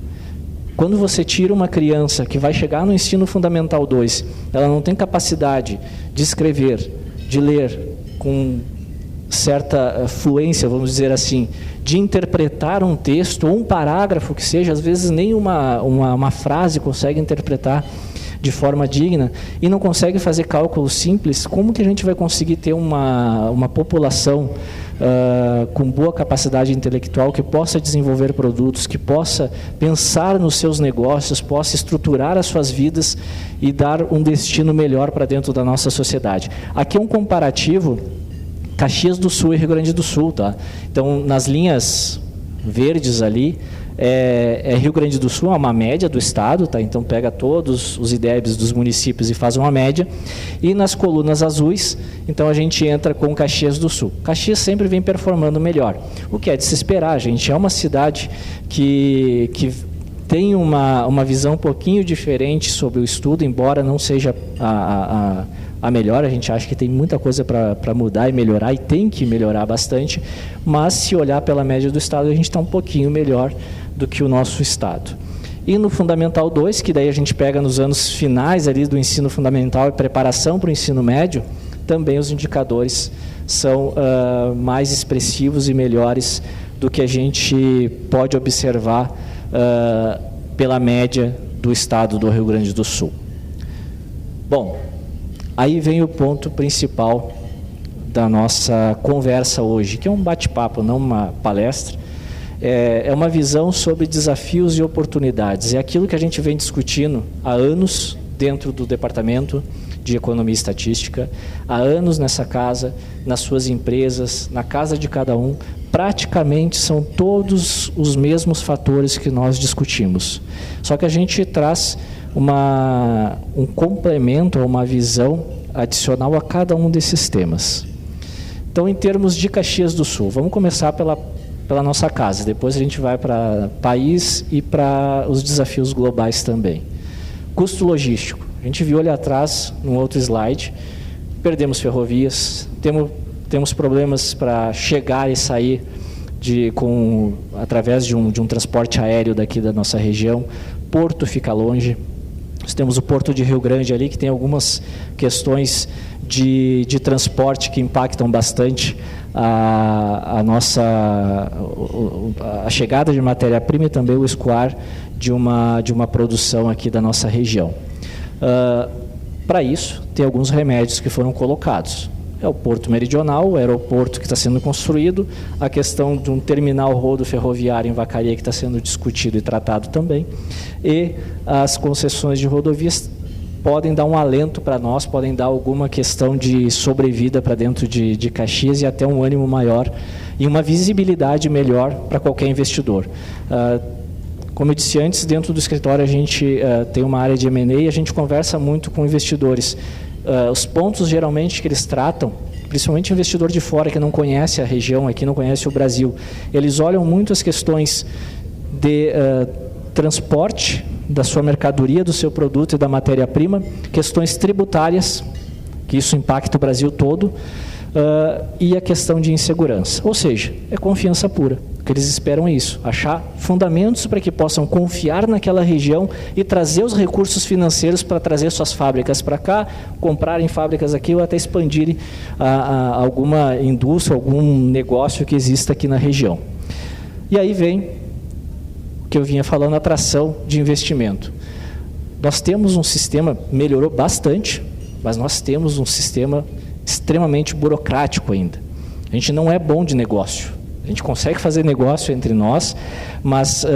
Quando você tira uma criança que vai chegar no ensino fundamental 2, ela não tem capacidade de escrever, de ler com certa fluência, vamos dizer assim, de interpretar um texto ou um parágrafo que seja, às vezes nem uma frase consegue interpretar de forma digna e não consegue fazer cálculos simples, como que a gente vai conseguir ter uma população com boa capacidade intelectual, que possa desenvolver produtos, que possa pensar nos seus negócios, possa estruturar as suas vidas e dar um destino melhor para dentro da nossa sociedade? Aqui é um comparativo Caxias do Sul e Rio Grande do Sul, tá? Então, nas linhas verdes ali, Rio Grande do Sul, é uma média do estado, tá? Então pega todos os IDEBs dos municípios e faz uma média, e nas colunas azuis, então a gente entra com Caxias do Sul. Caxias sempre vem performando melhor, o que é de se esperar. A gente é uma cidade que tem uma visão um pouquinho diferente sobre o estudo, embora não seja a melhor. A gente acha que tem muita coisa para mudar e melhorar, e tem que melhorar bastante, mas se olhar pela média do estado, a gente está um pouquinho melhor do que o nosso estado. E no Fundamental 2, que daí a gente pega nos anos finais ali do ensino fundamental e preparação para o ensino médio, também os indicadores são mais expressivos e melhores do que a gente pode observar pela média do estado do Rio Grande do Sul. Bom, aí vem o ponto principal da nossa conversa hoje, que é um bate-papo, não uma palestra. É uma visão sobre desafios e oportunidades. É aquilo que a gente vem discutindo há anos dentro do Departamento de Economia e Estatística, há anos nessa casa, nas suas empresas, na casa de cada um. Praticamente são todos os mesmos fatores que nós discutimos. Só que a gente traz um complemento, uma visão adicional a cada um desses temas. Então, em termos de Caxias do Sul, vamos começar pela nossa casa, depois a gente vai para país e para os desafios globais também. Custo logístico. A gente viu ali atrás, num outro slide, perdemos ferrovias, temos problemas para chegar e sair através de um transporte aéreo daqui da nossa região. Porto fica longe. Nós temos o Porto de Rio Grande ali, que tem algumas questões de transporte que impactam bastante a chegada de matéria-prima e também o escoar de uma produção aqui da nossa região. Para isso, tem alguns remédios que foram colocados. É o Porto Meridional, o aeroporto que está sendo construído, a questão de um terminal rodoferroviário em Vacaria que está sendo discutido e tratado também, e as concessões de rodovias podem dar um alento para nós, podem dar alguma questão de sobrevida para dentro de Caxias e até um ânimo maior e uma visibilidade melhor para qualquer investidor. Como eu disse antes, dentro do escritório a gente tem uma área de M&A e a gente conversa muito com investidores. Os pontos geralmente que eles tratam, principalmente investidor de fora que não conhece a região aqui, não conhece o Brasil, eles olham muito as questões de transporte da sua mercadoria, do seu produto e da matéria-prima, questões tributárias, que isso impacta o Brasil todo, e a questão de insegurança. Ou seja, é confiança pura. O que eles esperam é isso, achar fundamentos para que possam confiar naquela região e trazer os recursos financeiros para trazer suas fábricas para cá, comprarem fábricas aqui ou até expandirem alguma indústria, algum negócio que exista aqui na região. E aí vem o que eu vinha falando, atração de investimento. Nós temos um sistema, melhorou bastante, mas nós temos um sistema extremamente burocrático ainda. A gente não é bom de negócio. A gente consegue fazer negócio entre nós, mas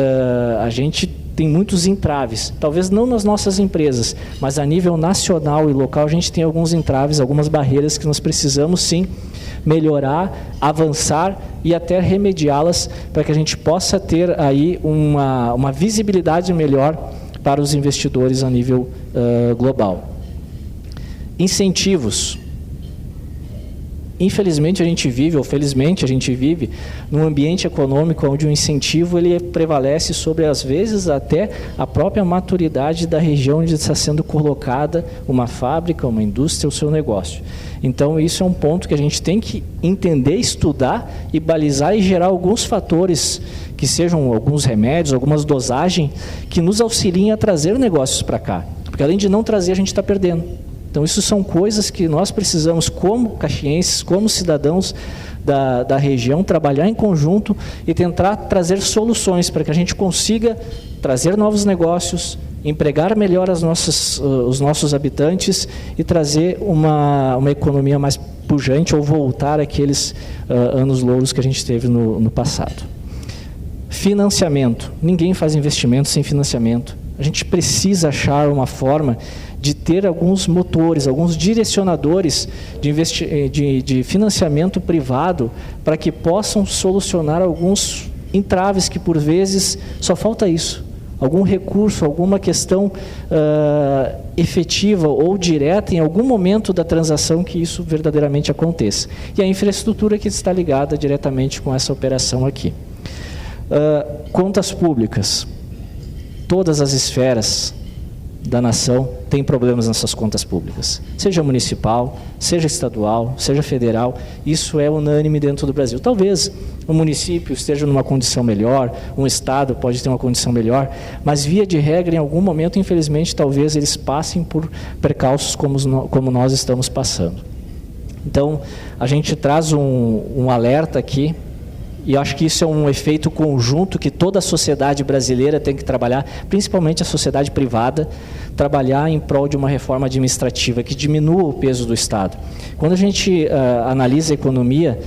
a gente tem muitos entraves. Talvez não nas nossas empresas, mas a nível nacional e local a gente tem alguns entraves, algumas barreiras que nós precisamos sim melhorar, avançar e até remediá-las para que a gente possa ter aí uma visibilidade melhor para os investidores a nível global. Incentivos. Infelizmente a gente vive, ou felizmente a gente vive, num ambiente econômico onde o incentivo ele prevalece sobre, às vezes, até a própria maturidade da região onde está sendo colocada uma fábrica, uma indústria, o seu negócio. Então, isso é um ponto que a gente tem que entender, estudar e balizar e gerar alguns fatores, que sejam alguns remédios, algumas dosagens, que nos auxiliem a trazer negócios para cá. Porque além de não trazer, a gente está perdendo. Então, isso são coisas que nós precisamos, como caxienses, como cidadãos da região, trabalhar em conjunto e tentar trazer soluções para que a gente consiga trazer novos negócios, empregar melhor os nossos habitantes e trazer uma economia mais pujante ou voltar àqueles anos louros que a gente teve no passado. Financiamento. Ninguém faz investimento sem financiamento. A gente precisa achar uma forma de ter alguns motores, alguns direcionadores de financiamento privado para que possam solucionar alguns entraves que, por vezes, só falta isso. Algum recurso, alguma questão efetiva ou direta em algum momento da transação que isso verdadeiramente aconteça. E a infraestrutura que está ligada diretamente com essa operação aqui. Contas públicas. Todas as esferas da nação têm problemas nessas contas públicas. Seja municipal, seja estadual, seja federal, isso é unânime dentro do Brasil. Talvez o município esteja numa condição melhor, um estado pode ter uma condição melhor, mas via de regra, em algum momento, infelizmente, talvez eles passem por percalços como nós estamos passando. Então, a gente traz um alerta aqui, e acho que isso é um efeito conjunto que toda a sociedade brasileira tem que trabalhar, principalmente a sociedade privada, trabalhar em prol de uma reforma administrativa que diminua o peso do Estado. Quando a gente analisa a economia,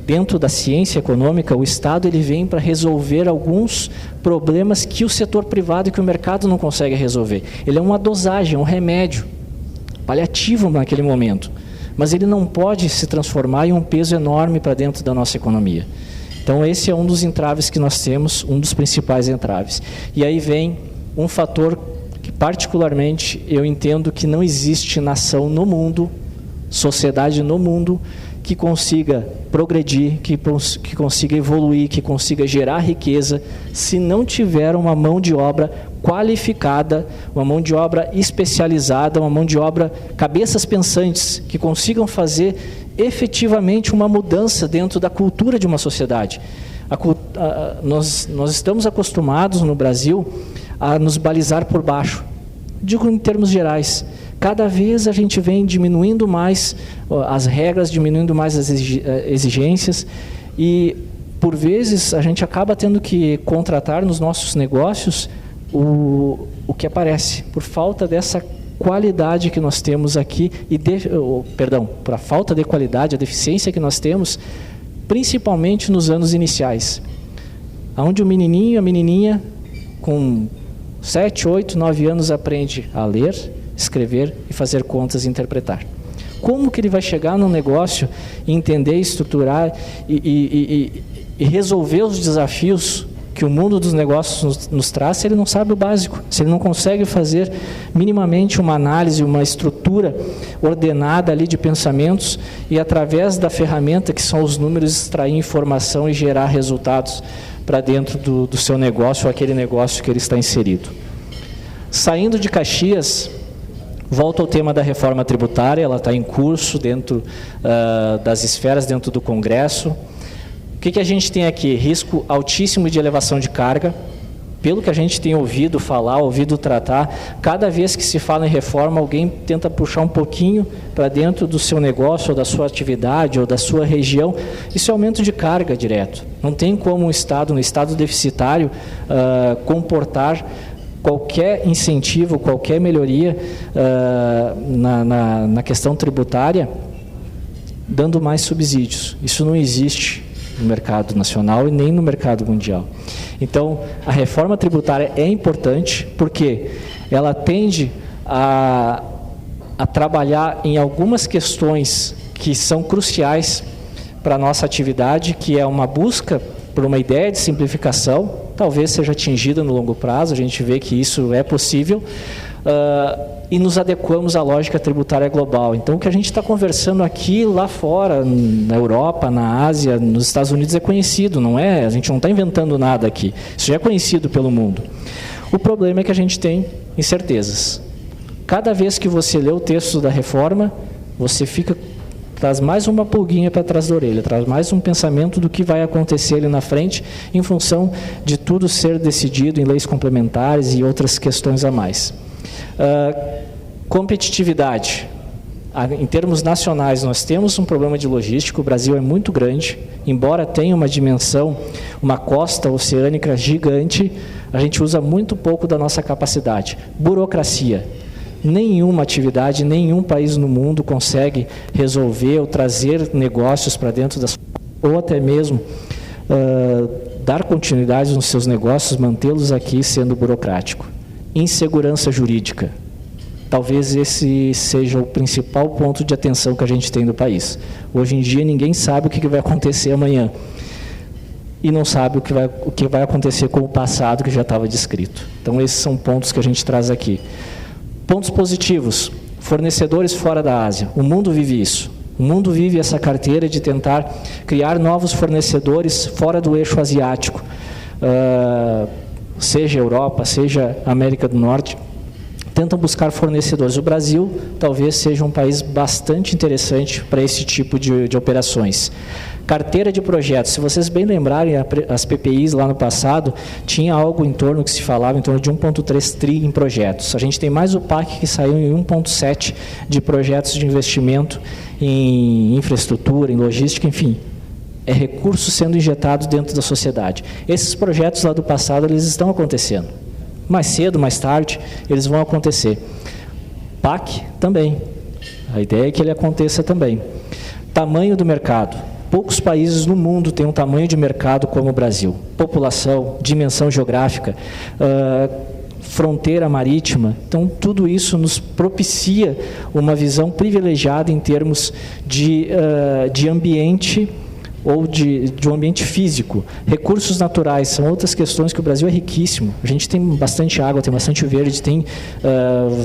dentro da ciência econômica, o Estado ele vem para resolver alguns problemas que o setor privado e que o mercado não consegue resolver. Ele é uma dosagem, um remédio paliativo naquele momento. Mas ele não pode se transformar em um peso enorme para dentro da nossa economia. Então, esse é um dos entraves que nós temos, um dos principais entraves. E aí vem um fator que, particularmente, eu entendo que não existe nação no mundo, sociedade no mundo, que consiga progredir, que consiga evoluir, que consiga gerar riqueza, se não tiver uma mão de obra qualificada, uma mão de obra especializada, uma mão de obra cabeças pensantes, que consigam fazer efetivamente uma mudança dentro da cultura de uma sociedade. Nós estamos acostumados no Brasil a nos balizar por baixo. Digo em termos gerais. Cada vez a gente vem diminuindo mais as regras, diminuindo mais as exigências e, por vezes, a gente acaba tendo que contratar nos nossos negócios o que aparece, por falta dessa qualidade que nós temos aqui, por a falta de qualidade, a deficiência que nós temos, principalmente nos anos iniciais, onde o menininho, a menininha, com 7, 8, 9 anos aprende a ler, escrever e fazer contas e interpretar. Como que ele vai chegar num negócio e entender, estruturar e resolver os desafios que o mundo dos negócios nos traz se ele não sabe o básico, se ele não consegue fazer minimamente uma análise, uma estrutura ordenada ali de pensamentos e através da ferramenta que são os números extrair informação e gerar resultados para dentro do seu negócio ou aquele negócio que ele está inserido. Saindo de Caxias, volto ao tema da reforma tributária, ela está em curso dentro das esferas, dentro do Congresso. O que a gente tem aqui? Risco altíssimo de elevação de carga. Pelo que a gente tem ouvido falar, ouvido tratar, cada vez que se fala em reforma, alguém tenta puxar um pouquinho para dentro do seu negócio, ou da sua atividade, ou da sua região. Isso é aumento de carga direto. Não tem como um Estado, no Estado deficitário, comportar qualquer incentivo, qualquer melhoria na questão tributária dando mais subsídios. Isso não existe no mercado nacional e nem no mercado mundial. Então, a reforma tributária é importante porque ela tende a trabalhar em algumas questões que são cruciais para a nossa atividade, que é uma busca por uma ideia de simplificação, talvez seja atingida no longo prazo, a gente vê que isso é possível, e nos adequamos à lógica tributária global. Então, o que a gente está conversando aqui, lá fora, na Europa, na Ásia, nos Estados Unidos, é conhecido, não é? A gente não está inventando nada aqui. Isso já é conhecido pelo mundo. O problema é que a gente tem incertezas. Cada vez que você lê o texto da reforma, você traz mais uma pulguinha para trás da orelha, traz mais um pensamento do que vai acontecer ali na frente, em função de tudo ser decidido em leis complementares e outras questões a mais. Competitividade. Em termos nacionais, nós temos um problema de logística, o Brasil é muito grande, embora tenha uma dimensão, uma costa oceânica gigante, a gente usa muito pouco da nossa capacidade. Burocracia. Nenhuma atividade, nenhum país no mundo consegue resolver ou trazer negócios para dentro das... ou até mesmo dar continuidade nos seus negócios, mantê-los aqui sendo burocrático. Insegurança jurídica. Talvez esse seja o principal ponto de atenção que a gente tem no país. Hoje em dia, ninguém sabe o que vai acontecer amanhã. E não sabe o que vai acontecer com o passado que já estava descrito. Então, esses são pontos que a gente traz aqui. Pontos positivos. Fornecedores fora da Ásia. O mundo vive isso. O mundo vive essa carteira de tentar criar novos fornecedores fora do eixo asiático. Seja Europa, seja América do Norte, tentam buscar fornecedores. O Brasil talvez seja um país bastante interessante para esse tipo de operações. Carteira de projetos. Se vocês bem lembrarem, as PPIs lá no passado, tinha algo em torno que se falava, em torno de 1,3 tri em projetos. A gente tem mais o PAC que saiu em 1,7 de projetos de investimento em infraestrutura, em logística, enfim. É recurso sendo injetado dentro da sociedade. Esses projetos lá do passado, eles estão acontecendo. Mais cedo, mais tarde, eles vão acontecer. PAC também. A ideia é que ele aconteça também. Tamanho do mercado. Poucos países no mundo têm um tamanho de mercado como o Brasil. População, dimensão geográfica, fronteira marítima. Então, tudo isso nos propicia uma visão privilegiada em termos de ambiente ou de um ambiente físico. Recursos naturais são outras questões que o Brasil é riquíssimo. A gente tem bastante água, tem bastante verde, tem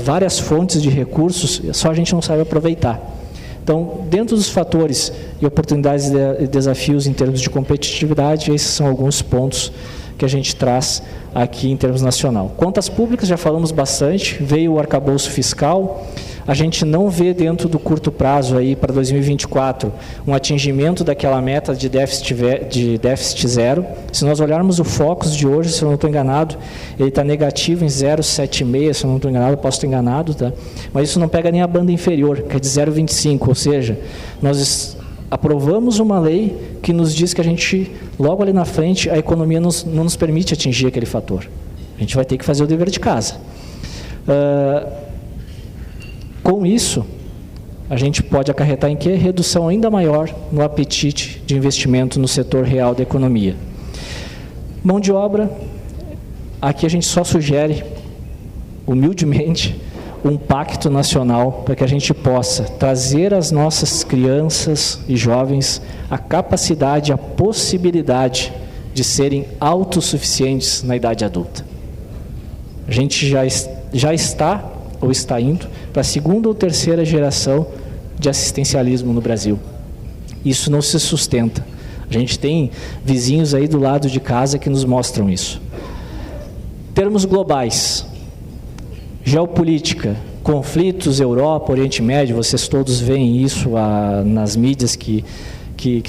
várias fontes de recursos, só a gente não sabe aproveitar. Então, dentro dos fatores e oportunidades e desafios em termos de competitividade, esses são alguns pontos que a gente traz aqui em termos nacional. Contas públicas, já falamos bastante, veio o arcabouço fiscal, a gente não vê dentro do curto prazo aí para 2024 um atingimento daquela meta de déficit zero. Se nós olharmos o Focus de hoje, se eu não estou enganado, ele está negativo em 0,76, se eu não estou enganado, posso estar enganado, tá? Mas isso não pega nem a banda inferior, que é de 0,25, ou seja, nós aprovamos uma lei que nos diz que a gente, logo ali na frente, a economia não nos permite atingir aquele fator. A gente vai ter que fazer o dever de casa. Com isso, a gente pode acarretar em quê? Redução ainda maior no apetite de investimento no setor real da economia. Mão de obra, aqui a gente só sugere, humildemente, um pacto nacional para que a gente possa trazer às nossas crianças e jovens a capacidade, a possibilidade de serem autossuficientes na idade adulta. A gente já está ou está indo para a segunda ou terceira geração de assistencialismo no Brasil. Isso não se sustenta. A gente tem vizinhos aí do lado de casa que nos mostram isso. Termos globais. Geopolítica, conflitos, Europa, Oriente Médio, vocês todos veem isso nas mídias que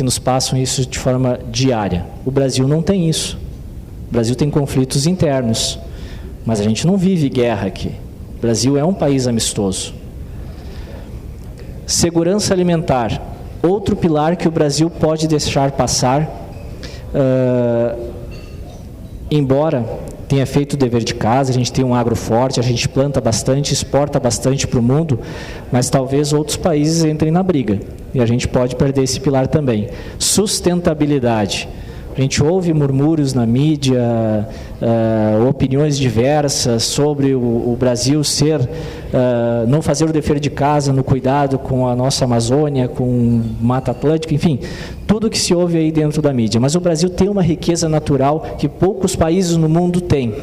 nos passam isso de forma diária. O Brasil não tem isso. O Brasil tem conflitos internos, mas a gente não vive guerra aqui. O Brasil é um país amistoso. Segurança alimentar, outro pilar que o Brasil pode deixar passar embora tenha feito o dever de casa, a gente tem um agro forte, a gente planta bastante, exporta bastante para o mundo, mas talvez outros países entrem na briga, e a gente pode perder esse pilar também. Sustentabilidade. A gente ouve murmúrios na mídia, opiniões diversas sobre o Brasil não fazer o dever de casa no cuidado com a nossa Amazônia, com Mata Atlântica, enfim, tudo que se ouve aí dentro da mídia. Mas o Brasil tem uma riqueza natural que poucos países no mundo têm.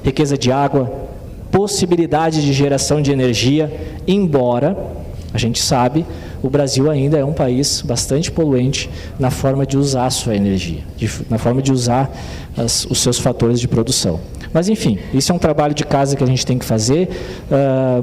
Riqueza de água, possibilidade de geração de energia, embora, a gente sabe, o Brasil ainda é um país bastante poluente na forma de usar a sua energia, na forma de usar os seus fatores de produção. Mas, enfim, isso é um trabalho de casa que a gente tem que fazer,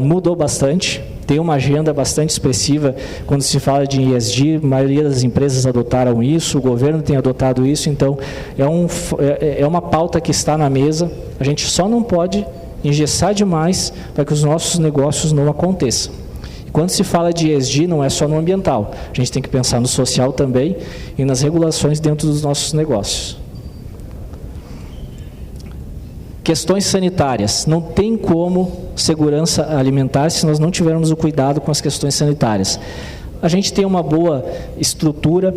mudou bastante, tem uma agenda bastante expressiva quando se fala de ESG, a maioria das empresas adotaram isso, o governo tem adotado isso, então é uma pauta que está na mesa, a gente só não pode engessar demais para que os nossos negócios não aconteçam. Quando se fala de ESG, não é só no ambiental. A gente tem que pensar no social também e nas regulações dentro dos nossos negócios. Questões sanitárias. Não tem como segurança alimentar se nós não tivermos o cuidado com as questões sanitárias. A gente tem uma boa estrutura,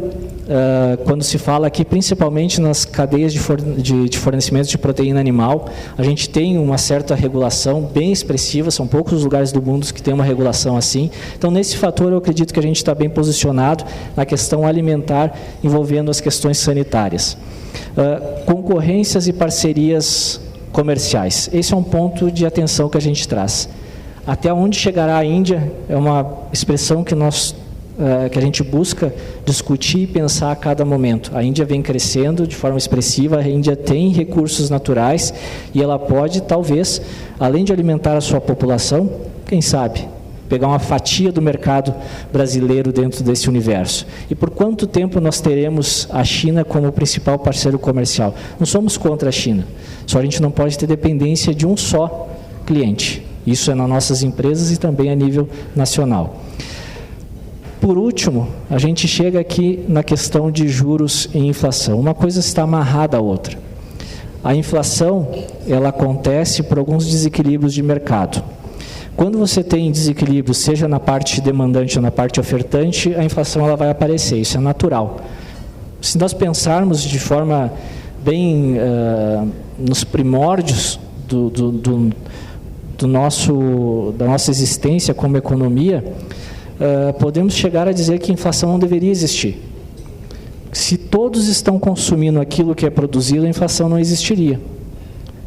quando se fala aqui, principalmente nas cadeias de fornecimento de proteína animal, a gente tem uma certa regulação bem expressiva, são poucos os lugares do mundo que tem uma regulação assim. Então, nesse fator, eu acredito que a gente está bem posicionado na questão alimentar, envolvendo as questões sanitárias. Concorrências e parcerias comerciais. Esse é um ponto de atenção que a gente traz. Até onde chegará a Índia é uma expressão que a gente busca discutir e pensar a cada momento. A Índia vem crescendo de forma expressiva, a Índia tem recursos naturais e ela pode, talvez, além de alimentar a sua população, quem sabe, pegar uma fatia do mercado brasileiro dentro desse universo. E por quanto tempo nós teremos a China como principal parceiro comercial? Não somos contra a China, só a gente não pode ter dependência de um só cliente. Isso é nas nossas empresas e também a nível nacional. Por último, a gente chega aqui na questão de juros e inflação. Uma coisa está amarrada à outra. A inflação, ela acontece por alguns desequilíbrios de mercado. Quando você tem desequilíbrio, seja na parte demandante ou na parte ofertante, a inflação ela vai aparecer, isso é natural. Se nós pensarmos de forma bem nos primórdios da nossa existência como economia, podemos chegar a dizer que a inflação não deveria existir. Se todos estão consumindo aquilo que é produzido, a inflação não existiria.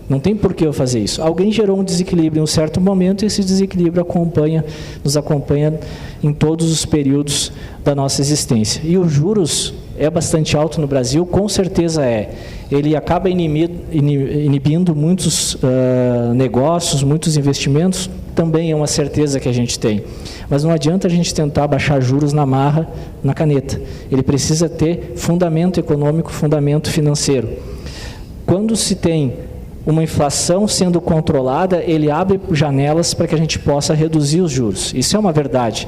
Não tem por que eu fazer isso. Alguém gerou um desequilíbrio em um certo momento e esse desequilíbrio nos acompanha em todos os períodos da nossa existência. E os juros é bastante alto no Brasil, com certeza é. Ele acaba inibindo muitos negócios, muitos investimentos, também é uma certeza que a gente tem. Mas não adianta a gente tentar baixar juros na marra, na caneta. Ele precisa ter fundamento econômico, fundamento financeiro. Quando se tem uma inflação sendo controlada, ele abre janelas para que a gente possa reduzir os juros. Isso é uma verdade.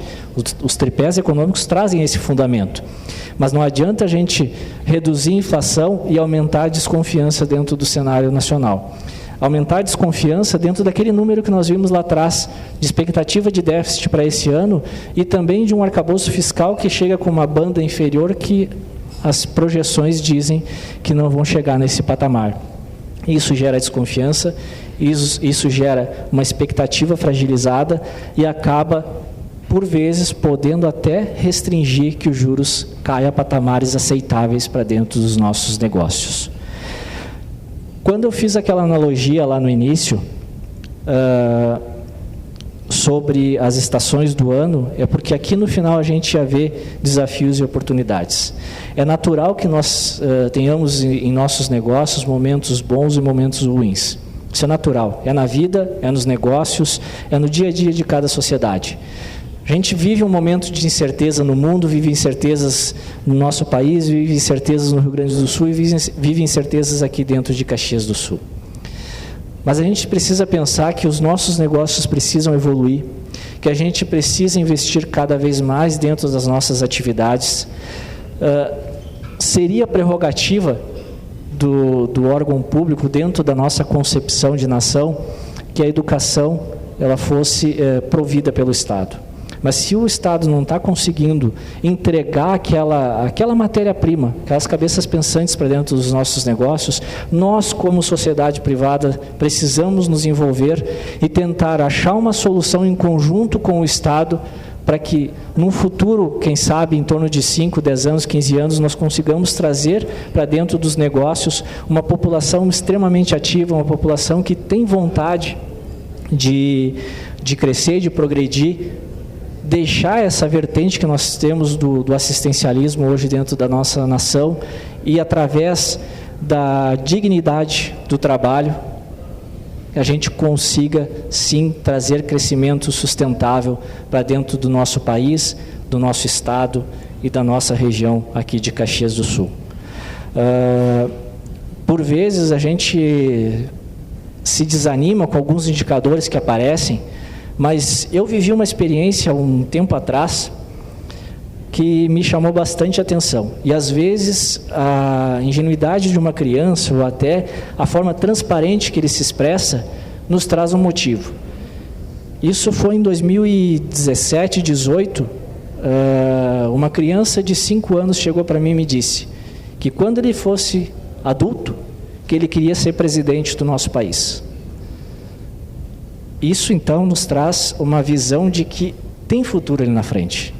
Os tripés econômicos trazem esse fundamento. Mas não adianta a gente reduzir a inflação e aumentar a desconfiança dentro do cenário nacional. Aumentar a desconfiança dentro daquele número que nós vimos lá atrás, de expectativa de déficit para esse ano e também de um arcabouço fiscal que chega com uma banda inferior que as projeções dizem que não vão chegar nesse patamar. Isso gera desconfiança, isso gera uma expectativa fragilizada e acaba, por vezes, podendo até restringir que os juros caiam a patamares aceitáveis para dentro dos nossos negócios. Quando eu fiz aquela analogia lá no início, sobre as estações do ano, é porque aqui no final a gente ia ver desafios e oportunidades. É natural que nós tenhamos em nossos negócios momentos bons e momentos ruins. Isso é natural, é na vida, é nos negócios, é no dia a dia de cada sociedade. A gente vive um momento de incerteza no mundo, vive incertezas no nosso país, vive incertezas no Rio Grande do Sul e vive incertezas aqui dentro de Caxias do Sul. Mas a gente precisa pensar que os nossos negócios precisam evoluir, que a gente precisa investir cada vez mais dentro das nossas atividades. Seria prerrogativa do órgão público, dentro da nossa concepção de nação, que a educação ela fosse provida pelo Estado. Mas se o Estado não está conseguindo entregar aquela matéria-prima, aquelas cabeças pensantes para dentro dos nossos negócios, nós, como sociedade privada, precisamos nos envolver e tentar achar uma solução em conjunto com o Estado para que, num futuro, quem sabe, em torno de 5, 10 anos, 15 anos, nós consigamos trazer para dentro dos negócios uma população extremamente ativa, uma população que tem vontade de crescer, de progredir, deixar essa vertente que nós temos do assistencialismo hoje dentro da nossa nação e, através da dignidade do trabalho, a gente consiga, sim, trazer crescimento sustentável para dentro do nosso país, do nosso estado e da nossa região aqui de Caxias do Sul. Por vezes a gente se desanima com alguns indicadores que aparecem, mas eu vivi uma experiência um tempo atrás que me chamou bastante atenção. E às vezes a ingenuidade de uma criança ou até a forma transparente que ele se expressa nos traz um motivo. Isso foi em 2017, 18, uma criança de 5 anos chegou para mim e me disse que quando ele fosse adulto, que ele queria ser presidente do nosso país. Isso então nos traz uma visão de que tem futuro ali na frente.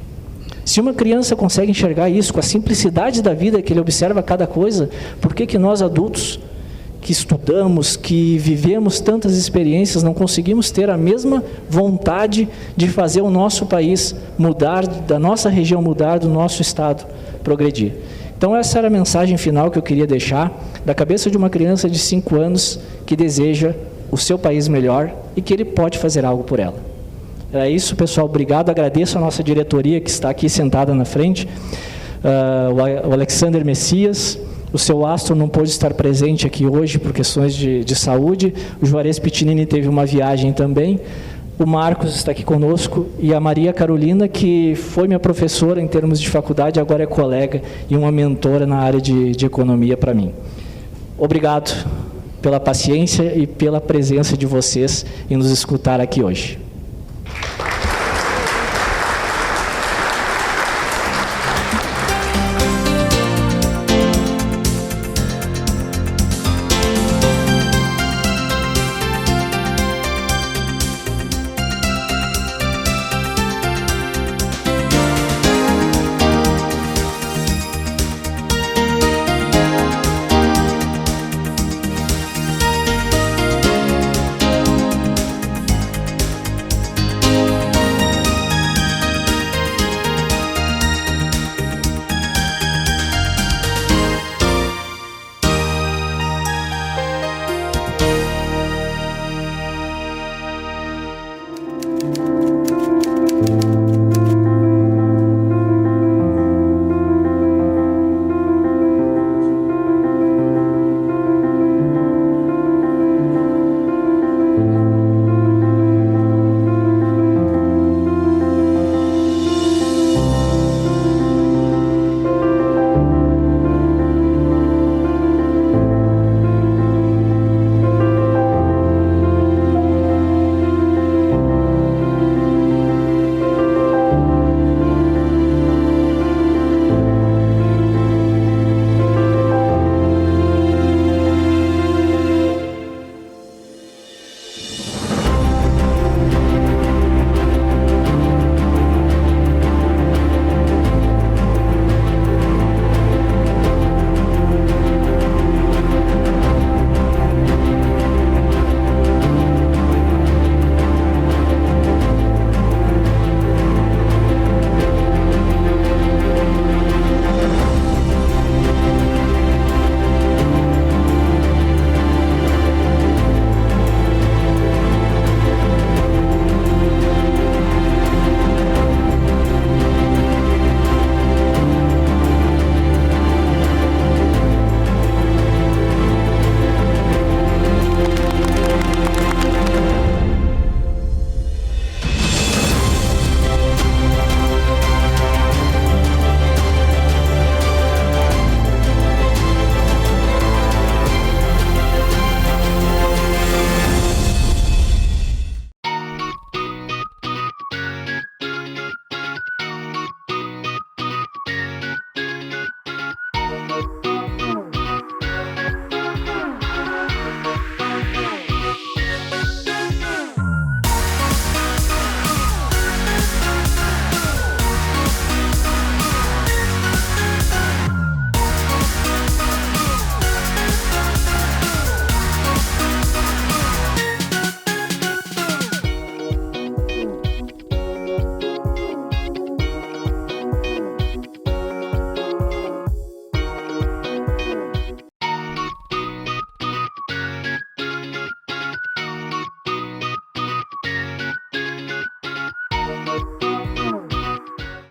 Se uma criança consegue enxergar isso com a simplicidade da vida, que ele observa cada coisa, por que nós adultos, que estudamos, que vivemos tantas experiências, não conseguimos ter a mesma vontade de fazer o nosso país mudar, da nossa região mudar, do nosso estado progredir? Então essa era a mensagem final que eu queria deixar, da cabeça de uma criança de 5 anos que deseja o seu país melhor e que ele pode fazer algo por ela. É isso, pessoal. Obrigado. Agradeço a nossa diretoria que está aqui sentada na frente. O Alexander Messias, o seu Astro não pôde estar presente aqui hoje por questões de saúde. O Juarez Pitinini teve uma viagem também. O Marcos está aqui conosco e a Maria Carolina, que foi minha professora em termos de faculdade, agora é colega e uma mentora na área de economia para mim. Obrigado pela paciência e pela presença de vocês em nos escutar aqui hoje.